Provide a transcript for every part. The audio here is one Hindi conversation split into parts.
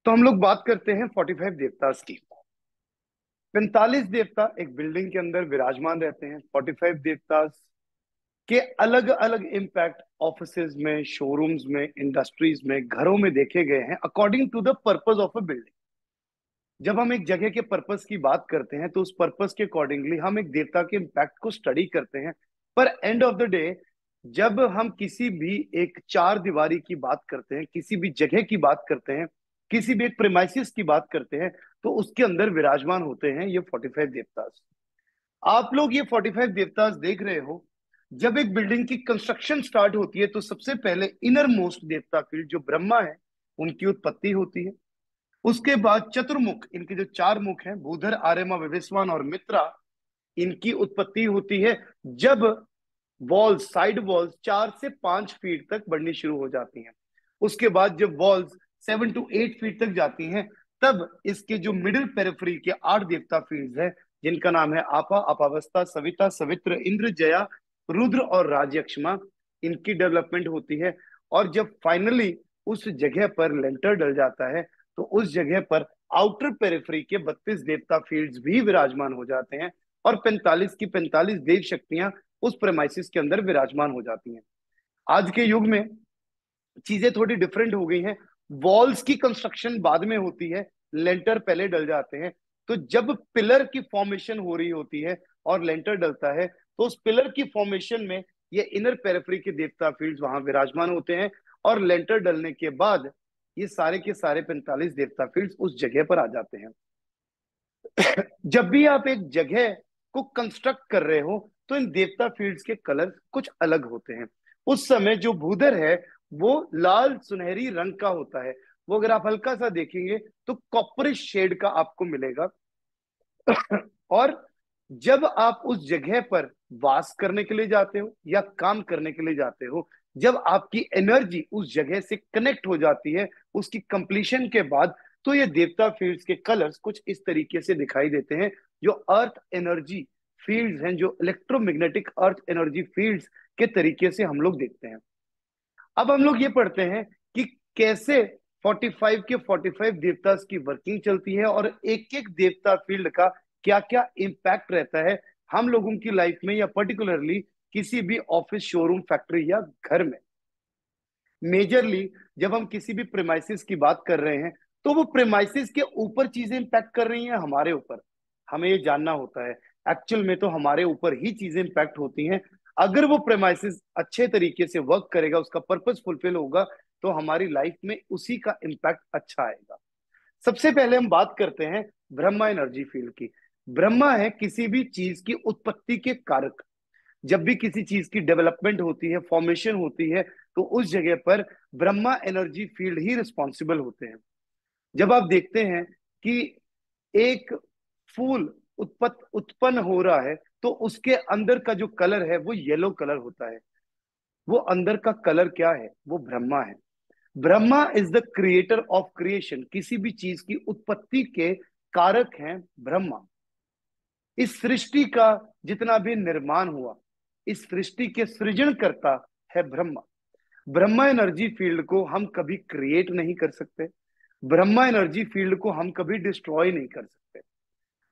तो हम लोग बात करते हैं 45 देवतास की। 45 देवता एक बिल्डिंग के अंदर विराजमान रहते हैं। 45 देवतास के अलग अलग इम्पैक्ट ऑफिसेज में, शोरूम्स में, इंडस्ट्रीज में, घरों में देखे गए हैं according to the purpose of a building. जब हम एक जगह के पर्पस की बात करते हैं तो उस पर्पस के अकॉर्डिंगली हम एक देवता के इम्पैक्ट को स्टडी करते हैं। पर एंड ऑफ द डे, जब हम किसी भी एक चार दीवारी की बात करते हैं, किसी भी जगह की बात करते हैं, किसी भी एक प्रेमाइसिस की बात करते हैं, तो उसके अंदर विराजमान होते हैं ये 45 देवतास। आप लोग ये 45 देवतास देख रहे हो। जब एक बिल्डिंग की कंस्ट्रक्शन स्टार्ट होती है तो सबसे पहले इनर मोस्ट देवता फील्ड जो ब्रह्मा है, उनकी उत्पत्ति होती है। उसके बाद चतुर्मुख, इनके जो चार मुख हैं, भूधर, आर्यमा, विवस्वान और मित्रा, इनकी उत्पत्ति होती है जब वॉल्स, साइड वॉल्स 4 से 5 फीट तक बढ़नी शुरू हो जाती हैं। उसके बाद जब वॉल्स 7 to 8 फीट तक जाती हैं, तब इसके जो मिडिल पेरिफेरी के 8 देवता फील्ड्स हैं, जिनका नाम है आपा, अपावस्था, सविता, सवित्र, इंद्र, जया, रुद्र और राजयक्षमा, इनकी डेवलपमेंट होती है। और जब फाइनली उस जगह पर लेंटर डल जाता है, तो उस जगह पर आउटर पेरिफेरी के 32 देवता फील्ड्स भी विराजमान हो जाते हैं। और 45 की 45 देव शक्तियां उस प्रेमाइसिस के अंदर विराजमान हो जाती हैं। आज के युग में चीजें थोड़ी डिफरेंट हो गई हैं। वॉल्स की कंस्ट्रक्शन बाद में होती है, लेंटर पहले डल जाते हैं। तो जब पिलर की फॉर्मेशन हो रही होती है और लेंटर डलता है, तो उस पिलर की फॉर्मेशन में ये इनर पेरिफेरी के देवता फील्ड्स वहां विराजमान होते हैं। और लेंटर डलने के बाद ये सारे के सारे 45 देवता फील्ड्स उस जगह पर आ जाते हैं। जब भी आप एक जगह को कंस्ट्रक्ट कर रहे हो, तो इन देवता फील्ड्स के कलर कुछ अलग होते हैं। उस समय जो भूदर है, वो लाल सुनहरी रंग का होता है। वो अगर आप हल्का सा देखेंगे तो कॉपरिश शेड का आपको मिलेगा। और जब आप उस जगह पर वास करने के लिए जाते हो या काम करने के लिए जाते हो, जब आपकी एनर्जी उस जगह से कनेक्ट हो जाती है उसकी कंप्लीशन के बाद, तो ये देवता फील्ड्स के कलर्स कुछ इस तरीके से दिखाई देते हैं। जो अर्थ एनर्जी फील्ड्स हैं, जो इलेक्ट्रोमैग्नेटिक अर्थ एनर्जी फील्ड्स के तरीके से हम लोग देखते हैं। अब हम लोग ये पढ़ते हैं कि कैसे 45 के 45 देवतास की वर्किंग चलती है और एक एक देवता फील्ड का क्या क्या इम्पैक्ट रहता है हम लोगों की लाइफ में, या पर्टिकुलरली किसी भी ऑफिस, शोरूम, फैक्ट्री या घर में। मेजरली जब हम किसी भी प्रेमाइसिस की बात कर रहे हैं, तो वो प्रेमाइसिस के ऊपर चीजें इम्पैक्ट कर रही हैं हमारे ऊपर। हमें ये जानना होता है एक्चुअल में तो हमारे ऊपर ही चीजें इम्पैक्ट होती हैं। अगर वो प्रेमाइसिस अच्छे तरीके से वर्क करेगा, उसका पर्पस फुलफिल होगा, तो हमारी लाइफ में उसी का इम्पैक्ट अच्छा आएगा। सबसे पहले हम बात करते हैं ब्रह्मा एनर्जी फील्ड की। ब्रह्मा है किसी भी चीज की उत्पत्ति के कारक। जब भी किसी चीज की डेवलपमेंट होती है, फॉर्मेशन होती है, तो उस जगह पर ब्रह्मा एनर्जी फील्ड ही रिस्पॉन्सिबल होते हैं। जब आप देखते हैं कि एक फूल उत्पन्न हो रहा है, तो उसके अंदर का जो कलर है वो येलो कलर होता है। वो अंदर का कलर क्या है? वो ब्रह्मा है। Brahma is the creator of creation. किसी भी चीज की उत्पत्ति के कारक हैं ब्रह्मा। इस सृष्टि का जितना भी निर्माण हुआ, इस सृष्टि के सृजन करता है ब्रह्मा। ब्रह्मा एनर्जी फील्ड को हम कभी क्रिएट नहीं कर सकते। ब्रह्मा एनर्जी फील्ड को हम कभी डिस्ट्रॉय नहीं कर सकते।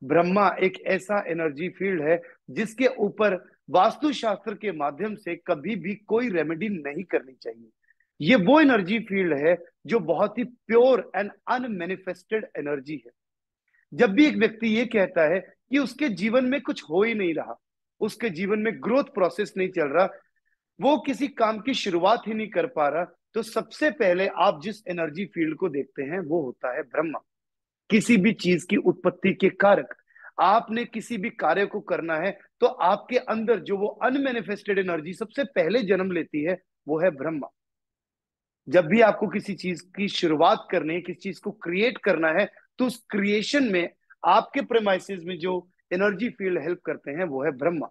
ब्रह्मा एक ऐसा एनर्जी फील्ड है जिसके ऊपर वास्तुशास्त्र के माध्यम से कभी भी कोई रेमेडी नहीं करनी चाहिए। ये वो एनर्जी फील्ड है जो बहुत ही प्योर एंड अनमेनिफेस्टेड एनर्जी है। जब भी एक व्यक्ति ये कहता है कि उसके जीवन में कुछ हो ही नहीं रहा, उसके जीवन में ग्रोथ प्रोसेस नहीं चल रहा, वो किसी काम की शुरुआत ही नहीं कर पा रहा, तो सबसे पहले आप जिस एनर्जी फील्ड को देखते हैं वो होता है ब्रह्मा। किसी भी चीज की उत्पत्ति के कारक। आपने किसी भी कार्य को करना है, तो आपके अंदर जो वो अनमेनिफेस्टेड एनर्जी सबसे पहले जन्म लेती है, वो है ब्रह्मा। जब भी आपको किसी चीज की शुरुआत करनी है, किसी चीज को क्रिएट करना है, तो उस क्रिएशन में आपके प्रेमाइसिस में जो एनर्जी फील्ड हेल्प करते हैं वो है ब्रह्मा।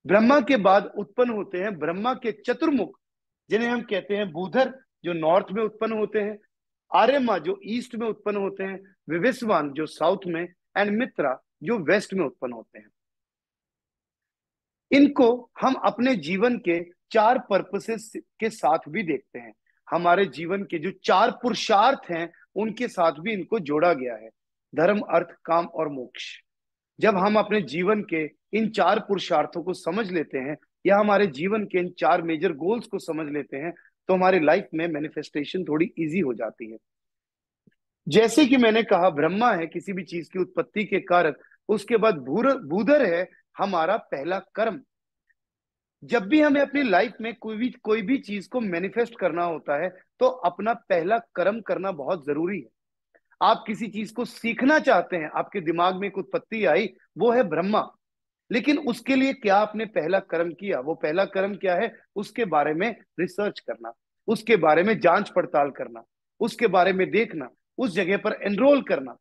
ब्रह्मा के बाद उत्पन्न होते हैं ब्रह्मा के चतुर्मुख, जिन्हें हम कहते हैं भूधर, जो नॉर्थ में उत्पन्न होते हैं, आर्यमा जो ईस्ट में उत्पन्न होते हैं, विवस्वान जो साउथ में, एंड मित्रा जो वेस्ट में उत्पन्न होते हैं। इनको हम अपने जीवन के चार पर्पसेस के साथ भी देखते हैं। हमारे जीवन के जो चार पुरुषार्थ हैं, उनके साथ भी इनको जोड़ा गया है। धर्म, अर्थ, काम और मोक्ष। जब हम अपने जीवन के इन चार पुरुषार्थों को समझ लेते हैं, या हमारे जीवन के इन चार मेजर गोल्स को समझ लेते हैं, तो हमारी लाइफ में मैनिफेस्टेशन थोड़ी इजी हो जाती है। जैसे कि मैंने कहा, ब्रह्मा है किसी भी चीज की उत्पत्ति के कारक, उसके बाद भूधर है हमारा पहला कर्म। जब भी हमें अपनी लाइफ में कोई भी चीज को मैनिफेस्ट करना होता है, तो अपना पहला कर्म करना बहुत जरूरी है। आप किसी चीज को सीखना चाहते हैं, आपके दिमाग में एक उत्पत्ति आई, वो है ब्रह्मा। लेकिन उसके लिए क्या आपने पहला कर्म किया? वो पहला कर्म क्या है? उसके बारे में रिसर्च करना, उसके बारे में जांच पड़ताल करना, उसके बारे में देखना, उस जगह पर एनरोल करना।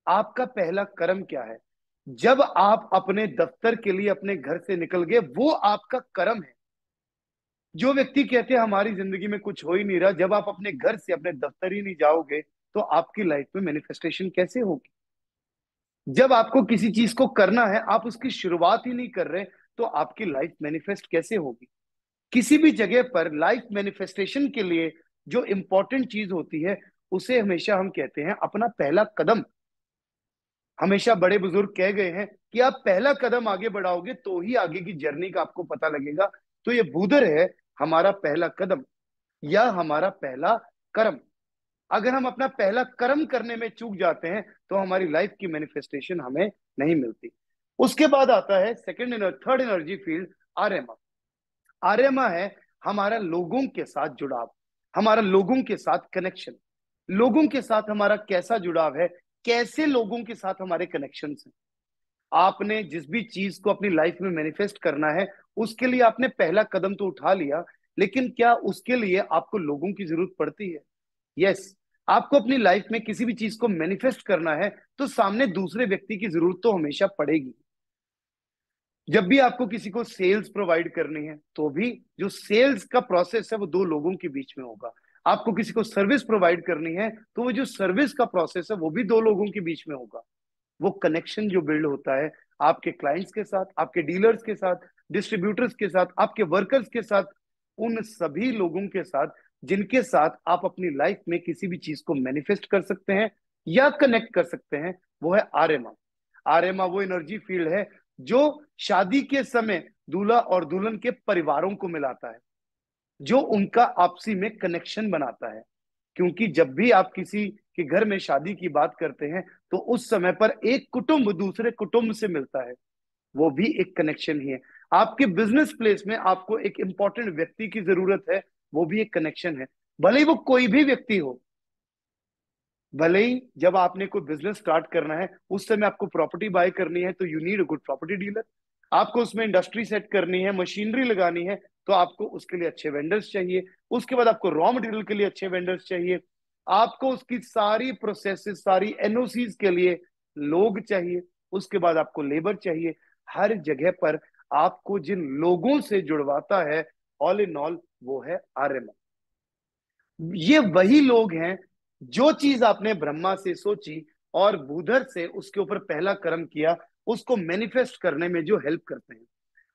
आपका पहला कर्म क्या है? जब आप अपने दफ्तर के लिए अपने घर से निकल गए, वो आपका कर्म है। जो व्यक्ति कहते हैं हमारी जिंदगी में कुछ हो ही नहीं रहा, जब आप अपने घर से अपने दफ्तर ही नहीं जाओगे, तो आपकी लाइफ में मैनिफेस्टेशन कैसे होगी? जब आपको किसी चीज को करना है, आप उसकी शुरुआत ही नहीं कर रहे, तो आपकी लाइफ मैनिफेस्ट कैसे होगी? किसी भी जगह पर लाइफ मैनिफेस्टेशन के लिए जो इंपॉर्टेंट चीज होती है, उसे हमेशा हम कहते हैं अपना पहला कदम। हमेशा बड़े बुजुर्ग कह गए हैं कि आप पहला कदम आगे बढ़ाओगे तो ही आगे की जर्नी का आपको पता लगेगा। तो ये बूदर है हमारा पहला कदम, या हमारा पहला कर्म। अगर हम अपना पहला कर्म करने में चूक जाते हैं, तो हमारी लाइफ की मैनिफेस्टेशन हमें नहीं मिलती। उसके बाद आता है third energy field, Aryama. Aryama है हमारा लोगों के साथ जुड़ाव, हमारा लोगों के साथ कनेक्शन। लोगों के साथ हमारा कैसा जुड़ाव है, कैसे लोगों के साथ हमारे कनेक्शन हैं। आपने जिस भी चीज को अपनी लाइफ में मैनिफेस्ट करना है, उसके लिए आपने पहला कदम तो उठा लिया, लेकिन क्या उसके लिए आपको लोगों की जरूरत पड़ती है? यस। आपको अपनी लाइफ में किसी भी चीज को मैनिफेस्ट करना है, तो सामने दूसरे व्यक्ति की जरूरत तो हमेशा पड़ेगी। जब भी आपको किसी को सेल्स प्रोवाइड करनी है, तो भी जो सेल्स का प्रोसेस है वो दो लोगों के बीच में होगा। आपको किसी को सर्विस प्रोवाइड करनी है, तो वो जो सर्विस का प्रोसेस है वो भी दो लोगों के बीच में होगा। वो कनेक्शन जो बिल्ड होता है आपके क्लाइंट्स के साथ, आपके डीलर्स के साथ, डिस्ट्रीब्यूटर्स के साथ, आपके वर्कर्स के साथ, उन सभी लोगों के साथ जिनके साथ आप अपनी लाइफ में किसी भी चीज को मैनिफेस्ट कर सकते हैं या कनेक्ट कर सकते हैं, वो है आर्यमा। आर्यमा वो एनर्जी फील्ड है जो शादी के समय दूल्हा और दुल्हन के परिवारों को मिलाता है, जो उनका आपसी में कनेक्शन बनाता है। क्योंकि जब भी आप किसी के घर में शादी की बात करते हैं, तो उस समय पर एक कुटुंब दूसरे कुटुंब से मिलता है, वो भी एक कनेक्शन ही है। आपके बिजनेस प्लेस में आपको एक इंपॉर्टेंट व्यक्ति की जरूरत है, वो भी एक कनेक्शन है। भले ही वो कोई भी व्यक्ति हो, भले ही जब आपने कोई बिजनेस स्टार्ट करना है, उस समय आपको प्रॉपर्टी बाय करनी है, तो you need a good property dealer. आपको उसमें इंडस्ट्री सेट करनी है, मशीनरी लगानी है, तो आपको उसके लिए अच्छे वेंडर्स चाहिए। उसके बाद आपको रॉ मटेरियल के लिए अच्छे वेंडर्स चाहिए। आपको उसकी सारी प्रोसेसेस, सारी एनओसीज के लिए लोग चाहिए। उसके बाद आपको लेबर चाहिए। हर जगह पर आपको जिन लोगों से जुड़वाता है, ऑल इन ऑल, वो है आर्यमन। ये वही लोग हैं, जो चीज आपने ब्रह्मा से सोची और भूधर से उसके ऊपर पहला कर्म किया, उसको मैनिफेस्ट करने में जो हेल्प करते हैं।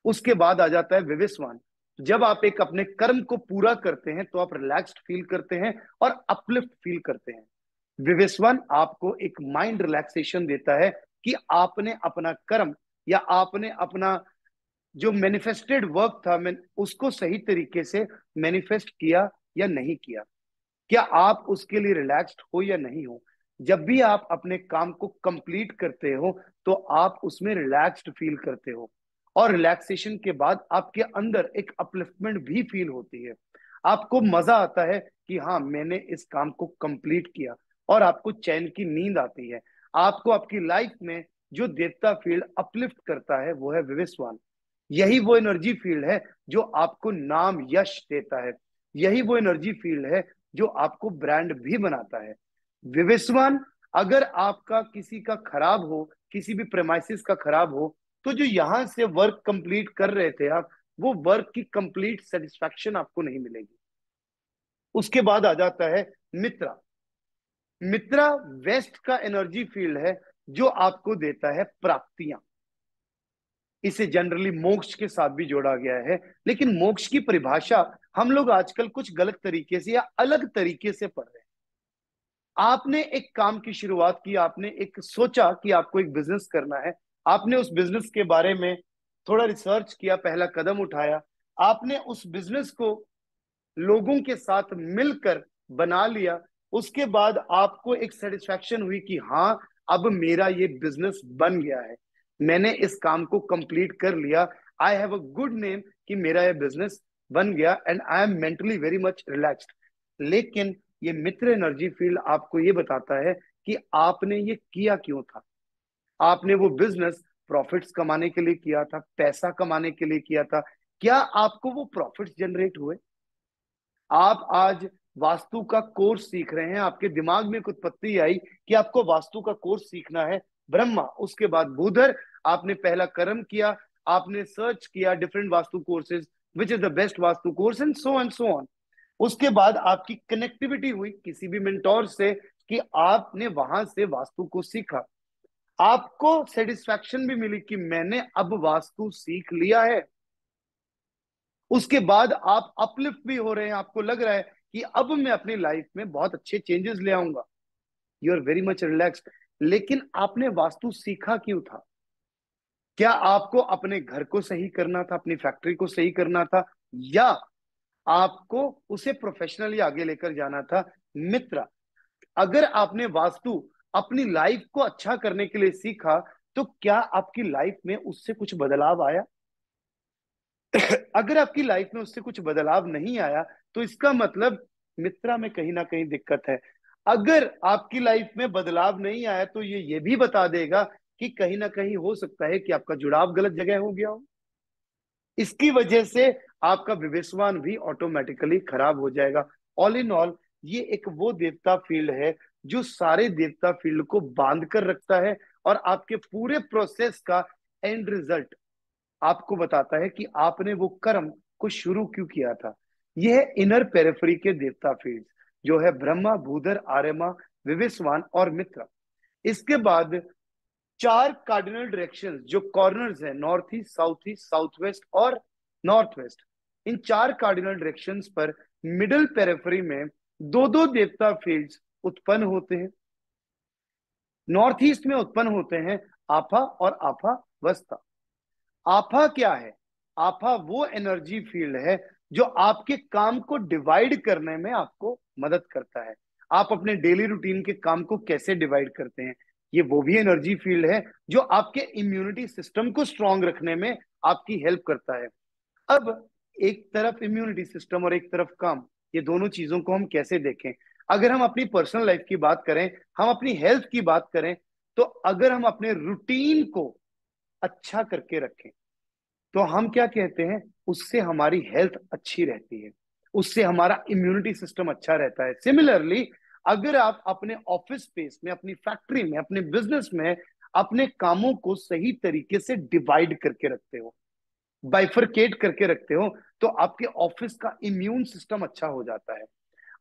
उसके बाद आ जाता है विविस्वान। जब आप एक अपने कर्म को पूरा करते हैं, तो आप रिलैक्स्ड फील करते हैं और अपलिफ्ट फील करते हैं। विविस्वान आपको एक माइंड रिलैक्सेशन देता है कि आपने अपना कर्म, या आपने अपना जो मैनिफेस्टेड वर्क था, मैं उसको सही तरीके से मैनिफेस्ट किया या नहीं किया। क्या आप उसके लिए रिलैक्स्ड हो या नहीं हो? जब भी आप अपने काम को कंप्लीट करते हो, तो आप उसमें रिलैक्स्ड फील करते हो, और रिलैक्सेशन के बाद आपके अंदर एक अपलिफ्टमेंट भी फील होती है। आपको मजा आता है कि हाँ, मैंने इस काम को कंप्लीट किया, और आपको चैन की नींद आती है। आपको आपकी लाइफ में जो देवता फील्ड अपलिफ्ट करता है, वो है विविस्वान। यही वो एनर्जी फील्ड है जो आपको नाम यश देता है। यही वो एनर्जी फील्ड है जो आपको ब्रांड भी बनाता है। विवेस्वान, अगर आपका किसी का खराब हो, किसी भी प्रेमाइसिस का खराब हो, तो जो यहां से वर्क कंप्लीट कर रहे थे आप, वो वर्क की कंप्लीट सेटिस्फैक्शन आपको नहीं मिलेगी। उसके बाद आ जाता है मित्रा। मित्रा वेस्ट का एनर्जी फील्ड है, जो आपको देता है प्राप्तियां। इसे जनरली मोक्ष के साथ भी जोड़ा गया है, लेकिन मोक्ष की परिभाषा हम लोग आजकल कुछ गलत तरीके से या अलग तरीके से पढ़ रहे हैं। आपने एक काम की शुरुआत की, आपने एक सोचा कि आपको एक बिजनेस करना है, आपने उस बिजनेस के बारे में थोड़ा रिसर्च किया, पहला कदम उठाया, आपने उस बिजनेस को लोगों के साथ मिलकर बना लिया। उसके बाद आपको एक सेटिस्फैक्शन हुई कि हाँ, अब मेरा ये बिजनेस बन गया है, मैंने इस काम को कंप्लीट कर लिया, I have a good name कि मेरा ये बिजनेस बन गया and I am mentally very much relaxed. लेकिन ये मित्र एनर्जी फील्ड आपको ये बताता है कि आपने ये किया क्यों था। आपने वो बिजनेस प्रॉफिट्स कमाने के लिए किया था, पैसा कमाने के लिए किया था। क्या आपको वो प्रॉफिट्स जनरेट हुए? आप आज वास्तु का कोर्स सीख रहे हैं, आपके दिमाग में कुछ उत्पत्ति आई कि आपको वास्तु का कोर्स सीखना है, ब्रह्मा, उसके बाद बुधर, आपने पहला कर्म किया, आपने सर्च किया different vastu courses, which is the best vastu course and so on. उसके बाद आपकी कनेक्टिविटी हुई किसी भी मेंटोर से कि आपने वहां से वास्तु को सीखा, आपको सेटिस्फैक्शन भी मिली कि मैंने अब वास्तु सीख लिया है। उसके बाद आप अपलिफ्ट भी हो रहे हैं, आपको लग रहा है कि अब मैं अपनी लाइफ में बहुत अच्छे चेंजेस ले आऊंगा, you are very much relaxed. लेकिन आपने वास्तु सीखा क्यों था? क्या आपको अपने घर को सही करना था, अपनी फैक्ट्री को सही करना था, या आपको उसे प्रोफेशनली आगे लेकर जाना था? मित्र, अगर आपने वास्तु अपनी लाइफ को अच्छा करने के लिए सीखा, तो क्या आपकी लाइफ में उससे कुछ बदलाव आया? अगर आपकी लाइफ में उससे कुछ बदलाव नहीं आया, तो इसका मतलब मित्रा में कहीं ना कहीं दिक्कत है। अगर आपकी लाइफ में बदलाव नहीं आया, तो ये भी बता देगा कि कहीं ना कहीं हो सकता है कि आपका जुड़ाव गलत जगह हो गया हो। इसकी वजह से आपका विवेशवान भी ऑटोमेटिकली खराब हो जाएगा। ऑल इन ऑल, ये एक वो देवता फील्ड है जो सारे देवता फील्ड को बांध कर रखता है, और आपके पूरे प्रोसेस का एंड रिजल्ट आपको बताता है कि आपने वो कर्म को शुरू क्यों किया था। यह है इनर पेरिफेरी के देवता फील्ड, जो है ब्रह्मा, भूधर, आर्यमा, विवेस्वान और मित्र। इसके बाद चार कार्डिनल डायरेक्शंस जो कॉर्नर्स हैं, north east, south east, south west और नॉर्थ वेस्ट, इन चार कार्डिनल डायरेक्शंस पर मिडिल पेरिफेरी में दो दो देवता फील्ड्स उत्पन्न होते हैं। नॉर्थ ईस्ट में उत्पन्न होते हैं आपा और आपा वस्ता। आपा क्या है? आपा वो एनर्जी फील्ड है जो आपके काम को डिवाइड करने में आपको मदद करता है। आप अपने डेली रूटीन के काम को कैसे डिवाइड करते हैं, ये वो भी एनर्जी फील्ड है जो आपके इम्यूनिटी सिस्टम को स्ट्रांग रखने में आपकी हेल्प करता है। अब एक तरफ इम्यूनिटी सिस्टम और एक तरफ काम, ये दोनों चीजों को हम कैसे देखें? अगर हम अपनी पर्सनल लाइफ की बात करें, हम अपनी हेल्थ की बात करें, तो अगर हम अपने रूटीन को अच्छा करके रखें, तो हम क्या कहते हैं, उससे हमारी हेल्थ अच्छी रहती है, उससे हमारा इम्यूनिटी सिस्टम अच्छा रहता है। सिमिलरली, अगर आप अपने ऑफिस स्पेस में, अपनी फैक्ट्री में, अपने बिजनेस में अपने कामों को सही तरीके से डिवाइड करके रखते हो, बाइफरकेट करके रखते हो, तो आपके ऑफिस का इम्यून सिस्टम अच्छा हो जाता है।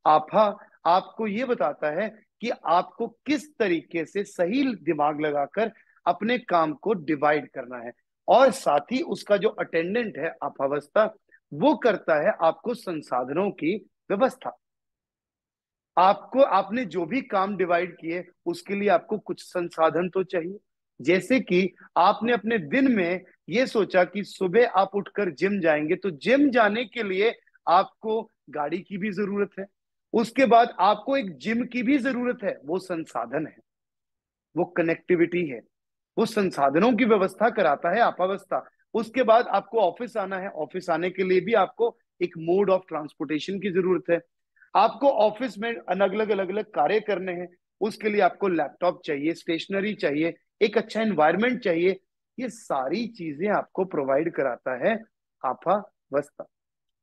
आपा आपको ये बताता है कि आपको किस तरीके से सही दिमाग लगाकर अपने काम को डिवाइड करना है, और साथ ही उसका जो अटेंडेंट है अपावस्था, वो करता है आपको संसाधनों की व्यवस्था। आपको, आपने जो भी काम डिवाइड किए, उसके लिए आपको कुछ संसाधन तो चाहिए। जैसे कि आपने अपने दिन में ये सोचा कि सुबह आप उठकर जिम जाएंगे, तो जिम जाने के लिए आपको गाड़ी की भी जरूरत है। उसके बाद आपको एक जिम की भी जरूरत है, वो संसाधन है, वो कनेक्टिविटी है, वो संसाधनों की व्यवस्था कराता है अपावस्था। उसके बाद आपको ऑफिस आना है, ऑफिस आने के लिए भी आपको एक मोड ऑफ ट्रांसपोर्टेशन की जरूरत है। आपको ऑफिस में अलग अलग कार्य करने हैं, उसके लिए आपको लैपटॉप चाहिए, स्टेशनरी चाहिए, एक अच्छा एनवायरनमेंट चाहिए। ये सारी चीजें आपको प्रोवाइड कराता है आपा वस्ता।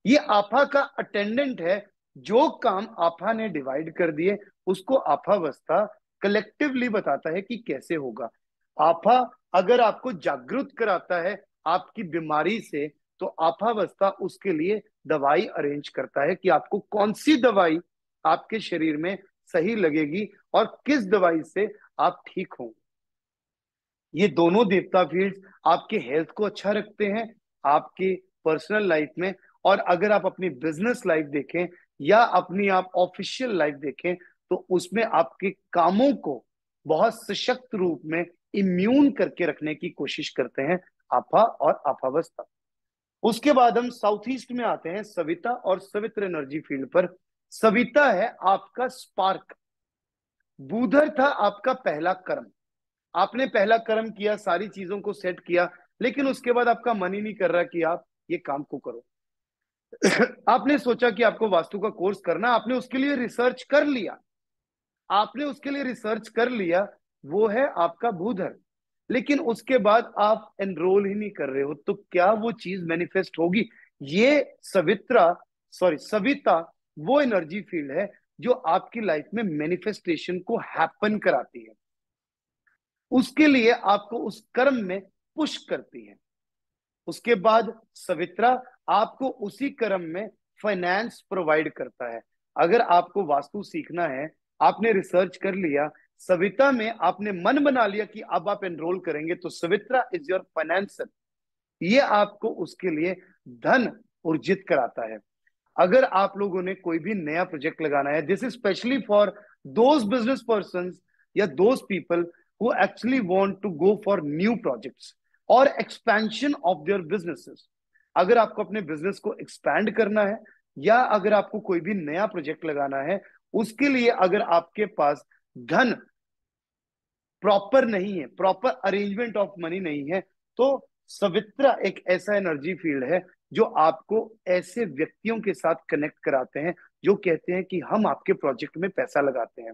ये आपा का अटेंडेंट है, जो काम आपा ने डिवाइड कर दिए उसको आफावस्था कलेक्टिवली बताता है कि कैसे होगा। आपा अगर आपको जागरूक कराता है आपकी बीमारी से, तो आफावस्था उसके लिए दवाई अरेंज करता है कि आपको कौन सी दवाई आपके शरीर में सही लगेगी और किस दवाई से आप ठीक होंगे। ये दोनों देवता फील्ड्स आपके हेल्थ को अच्छा रखते हैं, आपके पर्सनल लाइफ में। और अगर आप अपनी बिजनेस लाइफ देखें या अपनी आप ऑफिशियल लाइफ देखें, तो उसमें आपके कामों को बहुत सशक्त रूप में इम्यून करके रखने की कोशिश करते हैं आपा और आपावस्था। उसके बाद हम साउथ ईस्ट में आते हैं सविता और सवित्र एनर्जी फील्ड पर। सविता है आपका स्पार्क, बूधर था आपका पहला कर्म। आपने पहला कर्म किया, सारी चीजों को सेट किया, लेकिन उसके बाद आपका मन ही नहीं कर रहा कि आप ये काम को करो। आपने सोचा कि आपको वास्तु का कोर्स करना, आपने उसके लिए रिसर्च कर लिया, आपने उसके लिए रिसर्च कर लिया, वो है आपका भूधर। लेकिन उसके बाद आप एनरोल ही नहीं कर रहे हो, तो क्या वो चीज मैनिफेस्ट होगी? ये सवित्रा, सॉरी सविता, वो एनर्जी फील्ड है जो आपकी लाइफ में मैनिफेस्टेशन को हैपन कराती है, उसके लिए आपको उस कर्म में पुश करती है। उसके बाद सवित्रा आपको उसी कर्म में फाइनेंस प्रोवाइड करता है। अगर आपको वास्तु सीखना है, आपने रिसर्च कर लिया, सविता में आपने मन बना लिया कि अब आप एनरोल करेंगे, तो सवित्रा इज योर फाइनेंसर। ये आपको उसके लिए धन अर्जित कराता है। अगर आप लोगों ने कोई भी नया प्रोजेक्ट लगाना है, this is specially for those business person या those people who actually want to go for new projects और एक्सपेंशन ऑफ देयर बिजनेसेस। अगर आपको अपने बिजनेस को एक्सपैंड करना है या अगर आपको कोई भी नया प्रोजेक्ट लगाना है, उसके लिए अगर आपके पास धन प्रॉपर नहीं है, प्रॉपर अरेंजमेंट ऑफ मनी नहीं है, तो सवित्रा एक ऐसा एनर्जी फील्ड है जो आपको ऐसे व्यक्तियों के साथ कनेक्ट कराते हैं जो कहते हैं कि हम आपके प्रोजेक्ट में पैसा लगाते हैं।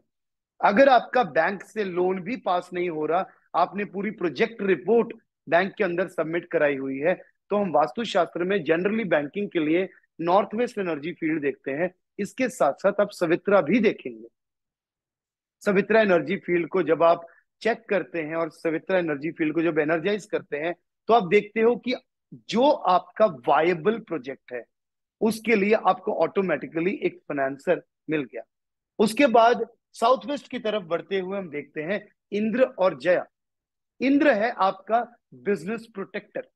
अगर आपका बैंक से लोन भी पास नहीं हो रहा, आपने पूरी प्रोजेक्ट रिपोर्ट बैंक के अंदर सबमिट कराई हुई है, तो हम वास्तुशास्त्र में जनरली बैंकिंग के लिए नॉर्थ वेस्ट एनर्जी फील्ड देखते हैं। इसके साथ साथ आप सवित्रा भी देखेंगे। सवित्रा एनर्जी फील्ड को जब आप चेक करते हैं और सवित्रा एनर्जी फील्ड को जब एनर्जाइज करते हैं, तो आप देखते हो कि जो आपका वायबल प्रोजेक्ट है उसके लिए आपको ऑटोमेटिकली एक फाइनेंसर मिल गया। उसके बाद साउथ वेस्ट की तरफ बढ़ते हुए हम देखते हैं इंद्र और जया। इंद्र है आपका बिजनेस प्रोटेक्टर,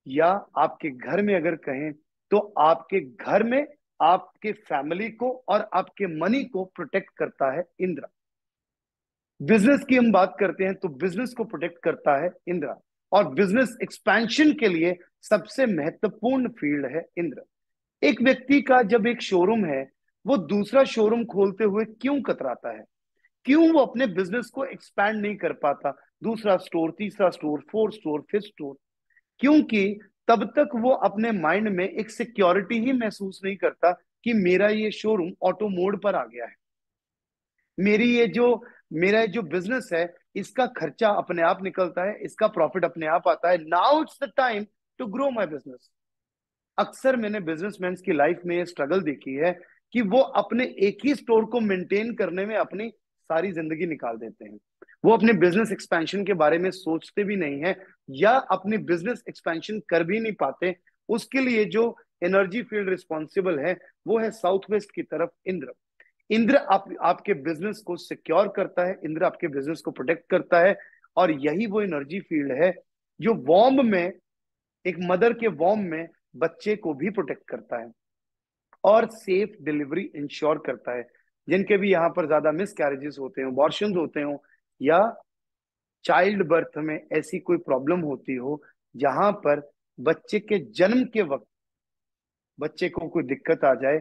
या आपके घर में अगर कहें तो आपके घर में आपके फैमिली को और आपके मनी को प्रोटेक्ट करता है इंद्र। बिजनेस की हम बात करते हैं तो बिजनेस को प्रोटेक्ट करता है इंद्र, और बिजनेस एक्सपेंशन के लिए सबसे महत्वपूर्ण फील्ड है इंद्र। एक व्यक्ति का जब एक शोरूम है, वो दूसरा शोरूम खोलते हुए क्यों कतराता है? क्यों वो अपने बिजनेस को एक्सपैंड नहीं कर पाता? दूसरा स्टोर, तीसरा store, fourth store, fifth store, क्योंकि तब तक वो अपने माइंड में एक सिक्योरिटी ही महसूस नहीं करता कि मेरा ये शोरूम ऑटो मोड पर आ गया है, मेरी ये जो मेरा जो बिजनेस है इसका खर्चा अपने आप निकलता है, इसका प्रॉफिट अपने आप आता है। Now it's the time to grow my business. अक्सर मैंने बिजनेसमैन की लाइफ में ये स्ट्रगल देखी है कि वो अपने एक ही स्टोर को मेंटेन करने में अपनी सारी जिंदगी निकाल देते हैं। वो अपने बिजनेस एक्सपेंशन के बारे में सोचते भी नहीं है या अपनी बिजनेस एक्सपेंशन कर भी नहीं पाते। उसके लिए जो एनर्जी फील्ड रिस्पॉन्सिबल है वो है साउथ वेस्ट की तरफ इंद्र। इंद्र आपके बिजनेस को सिक्योर करता है, इंद्र आपके बिजनेस को प्रोटेक्ट करता है, और यही वो एनर्जी फील्ड है जो वॉम्ब में, एक मदर के वॉम्ब में बच्चे को भी प्रोटेक्ट करता है और सेफ डिलीवरी इंश्योर करता है। जिनके भी यहाँ पर ज्यादा मिस कैरेजेस होते हो, अबॉर्शंस होते हो, या चाइल्ड बर्थ में ऐसी कोई प्रॉब्लम होती हो जहां पर बच्चे के जन्म के वक्त बच्चे को कोई दिक्कत आ जाए,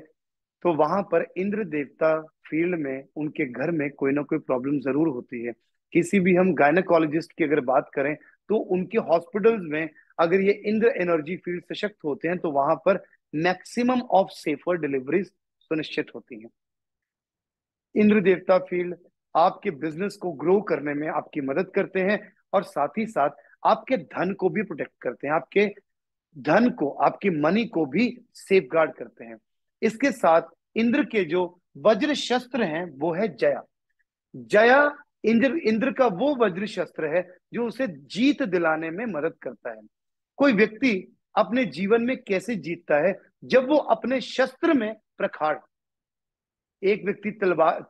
तो वहां पर इंद्र देवता फील्ड में उनके घर में कोई ना कोई प्रॉब्लम जरूर होती है। किसी भी हम गायनेकोलॉजिस्ट की अगर बात करें तो उनके हॉस्पिटल्स में अगर ये इंद्र एनर्जी फील्ड सशक्त होते हैं तो वहां पर मैक्सिमम ऑफ सेफर डिलीवरीज सुनिश्चित होती हैं। इंद्र देवता फील्ड आपके बिजनेस को ग्रो करने में आपकी मदद करते हैं और साथ ही साथ आपके धन को भी प्रोटेक्ट करते हैं, आपके धन को, आपकी मनी को भी सेफ गार्ड करते हैं। इसके साथ इंद्र के जो वज्र शस्त्र हैं वो है जया। जया इंद्र इंद्र का वो वज्र शस्त्र है जो उसे जीत दिलाने में मदद करता है। कोई व्यक्ति अपने जीवन में कैसे जीतता है? जब वो अपने शस्त्र में प्रखार, एक व्यक्ति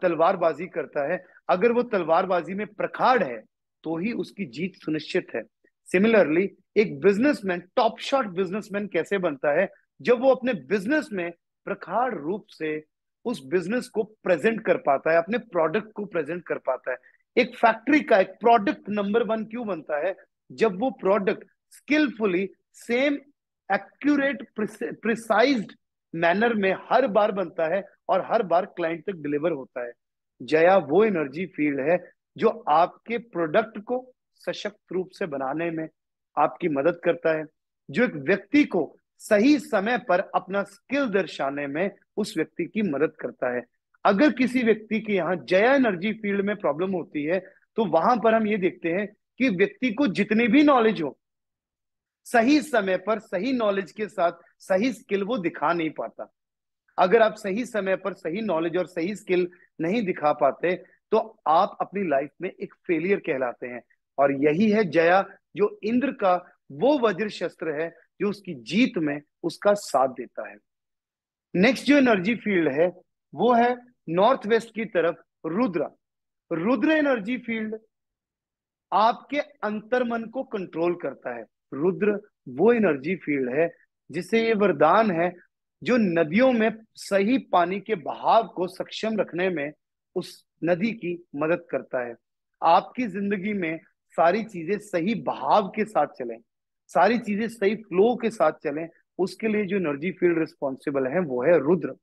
तलवारबाजी करता है, अगर वो तलवारबाजी में प्रखार है तो ही उसकी जीत सुनिश्चित है। सिमिलरली एक बिजनेसमैन, टॉप शॉट बिजनेसमैन कैसे बनता है? जब वो अपने बिजनेस में प्रखार रूप से उस बिजनेस को प्रेजेंट कर पाता है, अपने प्रोडक्ट को प्रेजेंट कर पाता है। एक फैक्ट्री का एक प्रोडक्ट नंबर वन क्यों बनता है? जब वो product skilfully, same, accurate, precised manner में हर बार बनता है और हर बार क्लाइंट तक डिलीवर होता है। जया वो एनर्जी फील्ड है जो आपके प्रोडक्ट को सशक्त रूप से बनाने में आपकी मदद करता है, जो एक व्यक्ति को सही समय पर अपना स्किल दर्शाने में उस व्यक्ति की मदद करता है। अगर किसी व्यक्ति के यहाँ जया एनर्जी फील्ड में प्रॉब्लम होती है, तो वहां पर हम ये देखते हैं कि व्यक्ति को जितनी भी नॉलेज हो, सही समय पर सही नॉलेज के साथ सही स्किल वो दिखा नहीं पाता। अगर आप सही समय पर सही नॉलेज और सही स्किल नहीं दिखा पाते, तो आप अपनी लाइफ में एक फेलियर कहलाते हैं। और यही है जया, जो इंद्र का वो वज्र शस्त्र है जो उसकी जीत में उसका साथ देता है। नेक्स्ट जो एनर्जी फील्ड है वो है नॉर्थ वेस्ट की तरफ रुद्र। रुद्र एनर्जी फील्ड आपके अंतर्मन को कंट्रोल करता है। रुद्र वो एनर्जी फील्ड है जिसे ये वरदान है जो नदियों में सही पानी के बहाव को सक्षम रखने में उस नदी की मदद करता है। आपकी जिंदगी में सारी चीजें सही बहाव के साथ चलें, सारी चीजें सही फ्लो के साथ चलें, उसके लिए जो एनर्जी फील्ड रिस्पॉन्सिबल है वो है रुद्र।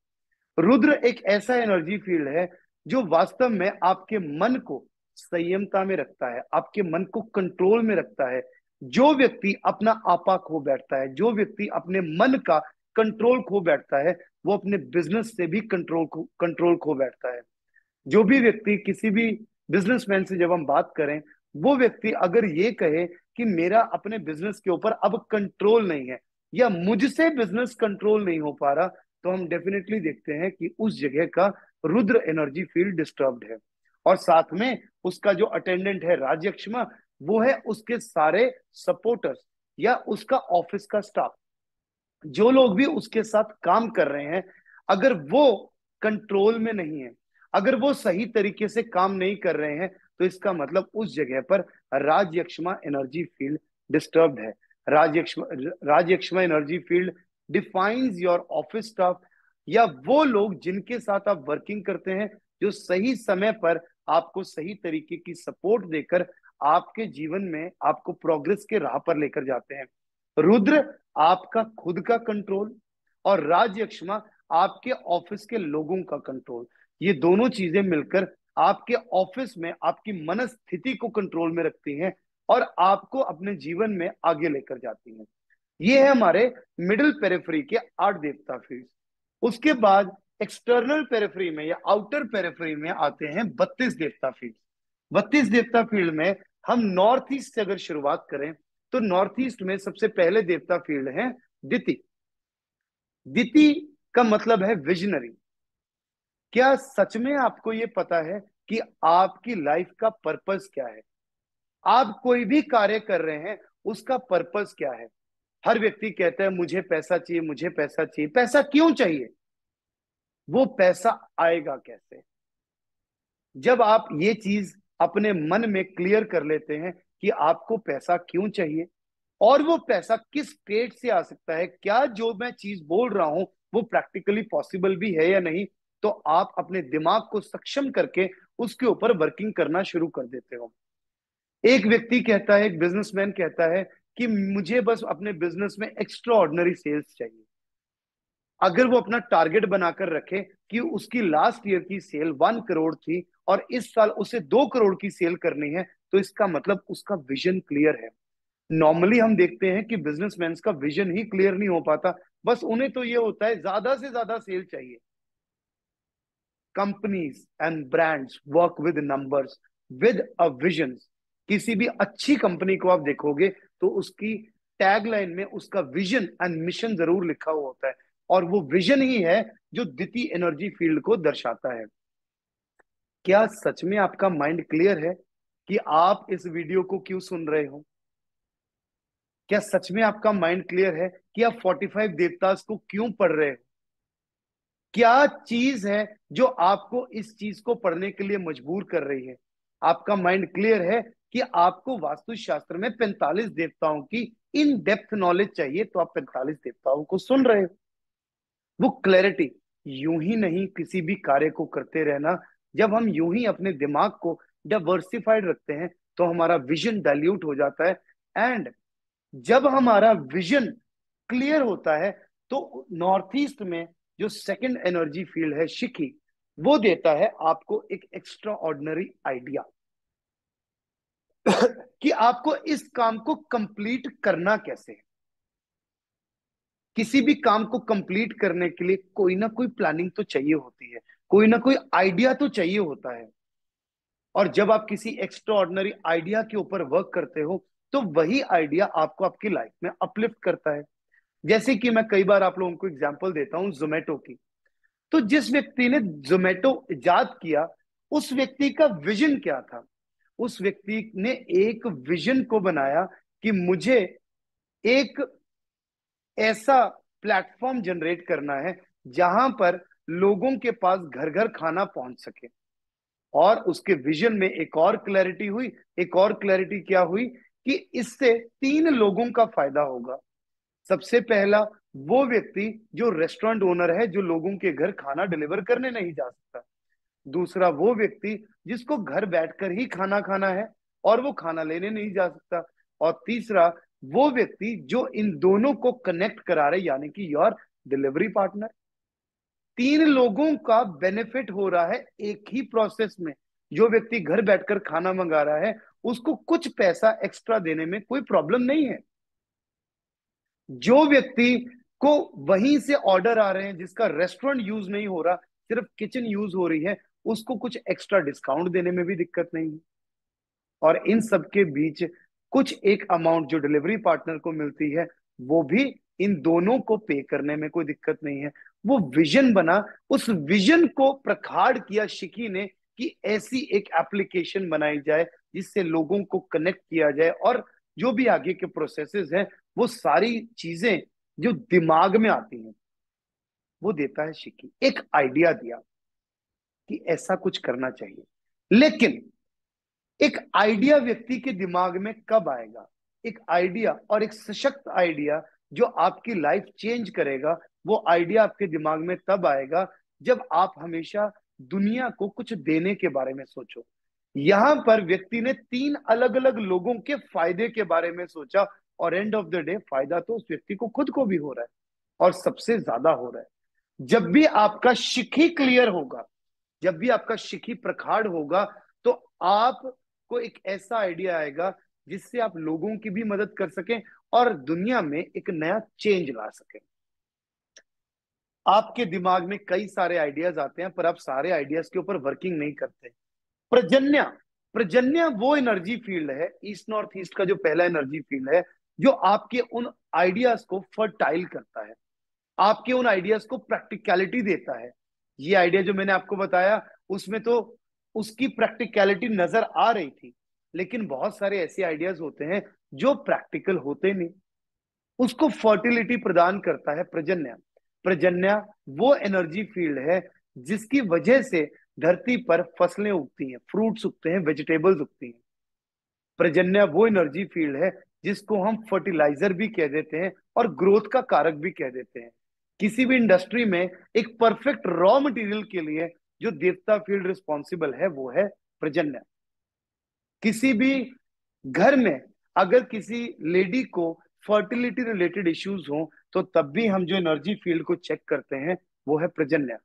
रुद्र एक ऐसा एनर्जी फील्ड है जो वास्तव में आपके मन को संयमता में रखता है, आपके मन को कंट्रोल में रखता है। जो व्यक्ति अपना आपा खो बैठता है, जो व्यक्ति अपने मन का कंट्रोल खो बैठता है, वो अपने बिजनेस से भी कंट्रोल खो बैठता है। जो भी व्यक्ति, किसी भी बिजनेसमैन से जब हम बात करें, वो व्यक्ति अगर ये कहे कि मेरा अपने बिजनेस के ऊपर अब कंट्रोल नहीं है या मुझसे बिजनेस कंट्रोल नहीं हो पा रहा, तो हम डेफिनेटली देखते हैं कि उस जगह का रुद्र एनर्जी फील्ड डिस्टर्ब्ड है। और साथ में उसका जो अटेंडेंट है राजयक्षमा, वो है उसके सारे सपोर्टर्स या उसका ऑफिस का स्टाफ, जो लोग भी उसके साथ काम कर रहे हैं। अगर वो कंट्रोल में नहीं है, अगर वो सही तरीके से काम नहीं कर रहे हैं, तो इसका मतलब उस जगह पर राजयक्षमा एनर्जी फील्ड डिस्टर्ब्ड है। Rajyakshma energy field defines your office staff, या वो लोग जिनके साथ आप वर्किंग करते हैं, जो सही समय पर आपको सही तरीके की सपोर्ट देकर आपके जीवन में आपको प्रोग्रेस के राह पर लेकर जाते हैं। रुद्र आपका खुद का कंट्रोल और राजयक्षमा आपके ऑफिस के लोगों का कंट्रोल, ये दोनों चीजें मिलकर आपके ऑफिस में आपकी मनस्थिति को कंट्रोल में रखती हैं और आपको अपने जीवन में आगे लेकर जाती हैं। ये है हमारे मिडिल पेरिफेरी के 8 देवता फील्ड। उसके बाद एक्सटर्नल पेरिफेरी में या आउटर पेरिफेरी में आते हैं 32 देवता फील्ड। 32 देवता फील्ड में हम नॉर्थ ईस्ट से अगर शुरुआत करें, तो नॉर्थ ईस्ट में सबसे पहले देवता फील्ड है दिति। दिति का मतलब है विजनरी। क्या सच में आपको ये पता है कि आपकी लाइफ का पर्पस क्या है? आप कोई भी कार्य कर रहे हैं, उसका पर्पस क्या है? हर व्यक्ति कहता है मुझे पैसा चाहिए, मुझे पैसा चाहिए। पैसा क्यों चाहिए? वो पैसा आएगा कैसे? जब आप ये चीज अपने मन में क्लियर कर लेते हैं कि आपको पैसा क्यों चाहिए और वो पैसा किस स्टेट से आ सकता है, क्या जो मैं चीज बोल रहा हूं वो प्रैक्टिकली पॉसिबल भी है या नहीं, तो आप अपने दिमाग को सक्षम करके उसके ऊपर वर्किंग करना शुरू कर देते हो। एक व्यक्ति कहता है, एक बिजनेसमैन कहता है कि मुझे बस अपने बिजनेस में एक्स्ट्रा ऑर्डिनरी सेल्स चाहिए। अगर वो अपना टारगेट बनाकर रखे कि उसकी लास्ट ईयर की सेल 1 करोड़ थी और इस साल उसे 2 करोड़ की सेल करनी है, तो इसका मतलब उसका विजन क्लियर है। नॉर्मली हम देखते हैं कि बिजनेसमैन का विजन ही क्लियर नहीं हो पाता, बस उन्हें तो ये होता है ज्यादा से ज्यादा सेल चाहिए। Companies and brands work with numbers, with a vision. किसी भी अच्छी कंपनी को आप देखोगे तो उसकी टैगलाइन में उसका विजन एंड मिशन जरूर लिखा हुआ होता है, और वो विजन ही है जो द्वितीय एनर्जी फील्ड को दर्शाता है। क्या सच में आपका माइंड क्लियर है कि आप इस वीडियो को क्यों सुन रहे हो? क्या सच में आपका माइंड क्लियर है कि आप 45 देवतास को क्यों पढ़ रहे हो? क्या चीज है जो आपको इस चीज को पढ़ने के लिए मजबूर कर रही है? आपका माइंड क्लियर है कि आपको वास्तुशास्त्र में 45 देवताओं की इन डेप्थ नॉलेज चाहिए, तो आप 45 देवताओं को सुन रहे हो। वो क्लैरिटी, यूं ही नहीं किसी भी कार्य को करते रहना। जब हम यूं ही अपने दिमाग को डाइवर्सिफाइड रखते हैं तो हमारा विजन डाइल्यूट हो जाता है। एंड जब हमारा विजन क्लियर होता है तो नॉर्थ ईस्ट में जो सेकंड एनर्जी फील्ड है शिखी, वो देता है आपको एक एक्स्ट्रा ऑर्डिनरी आइडिया कि आपको इस काम को कंप्लीट करना कैसे है। किसी भी काम को कंप्लीट करने के लिए कोई ना कोई प्लानिंग तो चाहिए होती है, कोई ना कोई आइडिया तो चाहिए होता है। और जब आप किसी एक्स्ट्रा ऑर्डिनरी आइडिया के ऊपर वर्क करते हो तो वही आइडिया आपको आपकी लाइफ में अपलिफ्ट करता है। जैसे कि मैं कई बार आप लोगों को एग्जांपल देता हूं जोमेटो की। तो जिस व्यक्ति ने जोमेटो इजाद किया, उस व्यक्ति का विजन क्या था? उस व्यक्ति ने एक विजन को बनाया कि मुझे एक ऐसा प्लेटफॉर्म जनरेट करना है जहां पर लोगों के पास घर घर खाना पहुंच सके। और उसके विजन में एक और क्लैरिटी हुई। एक और क्लैरिटी क्या हुई कि इससे 3 लोगों का फायदा होगा। सबसे पहला, वो व्यक्ति जो रेस्टोरेंट ओनर है, जो लोगों के घर खाना डिलीवर करने नहीं जा सकता। दूसरा, वो व्यक्ति जिसको घर बैठकर ही खाना खाना है और वो खाना लेने नहीं जा सकता। और तीसरा, वो व्यक्ति जो इन दोनों को कनेक्ट करा रहे, यानी कि योर डिलीवरी पार्टनर। 3 लोगों का बेनिफिट हो रहा है एक ही प्रोसेस में। जो व्यक्ति घर बैठकर खाना मंगा रहा है उसको कुछ पैसा एक्स्ट्रा देने में कोई प्रॉब्लम नहीं है। जो व्यक्ति को वहीं से ऑर्डर आ रहे हैं, जिसका रेस्टोरेंट यूज नहीं हो रहा, सिर्फ किचन यूज हो रही है, उसको कुछ एक्स्ट्रा डिस्काउंट देने में भी दिक्कत नहीं है। और इन सब के बीच कुछ एक अमाउंट जो डिलीवरी पार्टनर को मिलती है, वो भी इन दोनों को पे करने में कोई दिक्कत नहीं है। वो विजन बना, उस विजन को प्रखाड़ किया शिकी ने कि ऐसी एक एप्लीकेशन बनाई जाए जिससे लोगों को कनेक्ट किया जाए। और जो भी आगे के प्रोसेसेस हैं, वो सारी चीजें जो दिमाग में आती हैं वो देता है शिकी। एक आइडिया दिया कि ऐसा कुछ करना चाहिए। लेकिन एक आइडिया व्यक्ति के दिमाग में कब आएगा? एक आइडिया, और एक सशक्त आइडिया जो आपकी लाइफ चेंज करेगा, वो आइडिया आपके दिमाग में तब आएगा जब आप हमेशा दुनिया को कुछ देने के बारे में सोचो। यहां पर व्यक्ति ने 3 अलग अलग लोगों के फायदे के बारे में सोचा, और एंड ऑफ द डे फायदा तो उस व्यक्ति को खुद को भी हो रहा है और सबसे ज्यादा हो रहा है। जब भी आपका शिखी क्लियर होगा, जब भी आपका शिखी प्रखाड़ होगा, तो आपको एक ऐसा आइडिया आएगा जिससे आप लोगों की भी मदद कर सकें और दुनिया में एक नया चेंज ला सकें। आपके दिमाग में कई सारे आइडियाज आते हैं पर आप सारे आइडियाज के ऊपर वर्किंग नहीं करते। प्रजन्या, प्रजन्या वो एनर्जी फील्ड है, ईस्ट नॉर्थ ईस्ट का जो पहला एनर्जी फील्ड है, जो आपके उन आइडियाज को फर्टाइल करता है, आपके उन आइडियाज को प्रैक्टिकलिटी देता है। ये आइडिया जो मैंने आपको बताया, उसमें तो उसकी प्रैक्टिकलिटी नजर आ रही थी, लेकिन बहुत सारे ऐसे आइडियाज होते हैं जो प्रैक्टिकल होते नहीं। उसको फर्टिलिटी प्रदान करता है प्रजन्या। प्रजन्या वो एनर्जी फील्ड है जिसकी वजह से धरती पर फसलें उगती हैं, फ्रूट्स उगते हैं, वेजिटेबल्स उगती हैं। प्रजन्या वो एनर्जी फील्ड है जिसको हम फर्टिलाइजर भी कह देते हैं और ग्रोथ का कारक भी कह देते हैं। किसी भी इंडस्ट्री में एक परफेक्ट रॉ मटेरियल के लिए जो देवता फील्ड रिस्पॉन्सिबल है वो है प्रजन्या। किसी भी घर में अगर किसी लेडी को फर्टिलिटी रिलेटेड इश्यूज हो तो तब भी हम जो एनर्जी फील्ड को चेक करते हैं वो है प्रजन्या।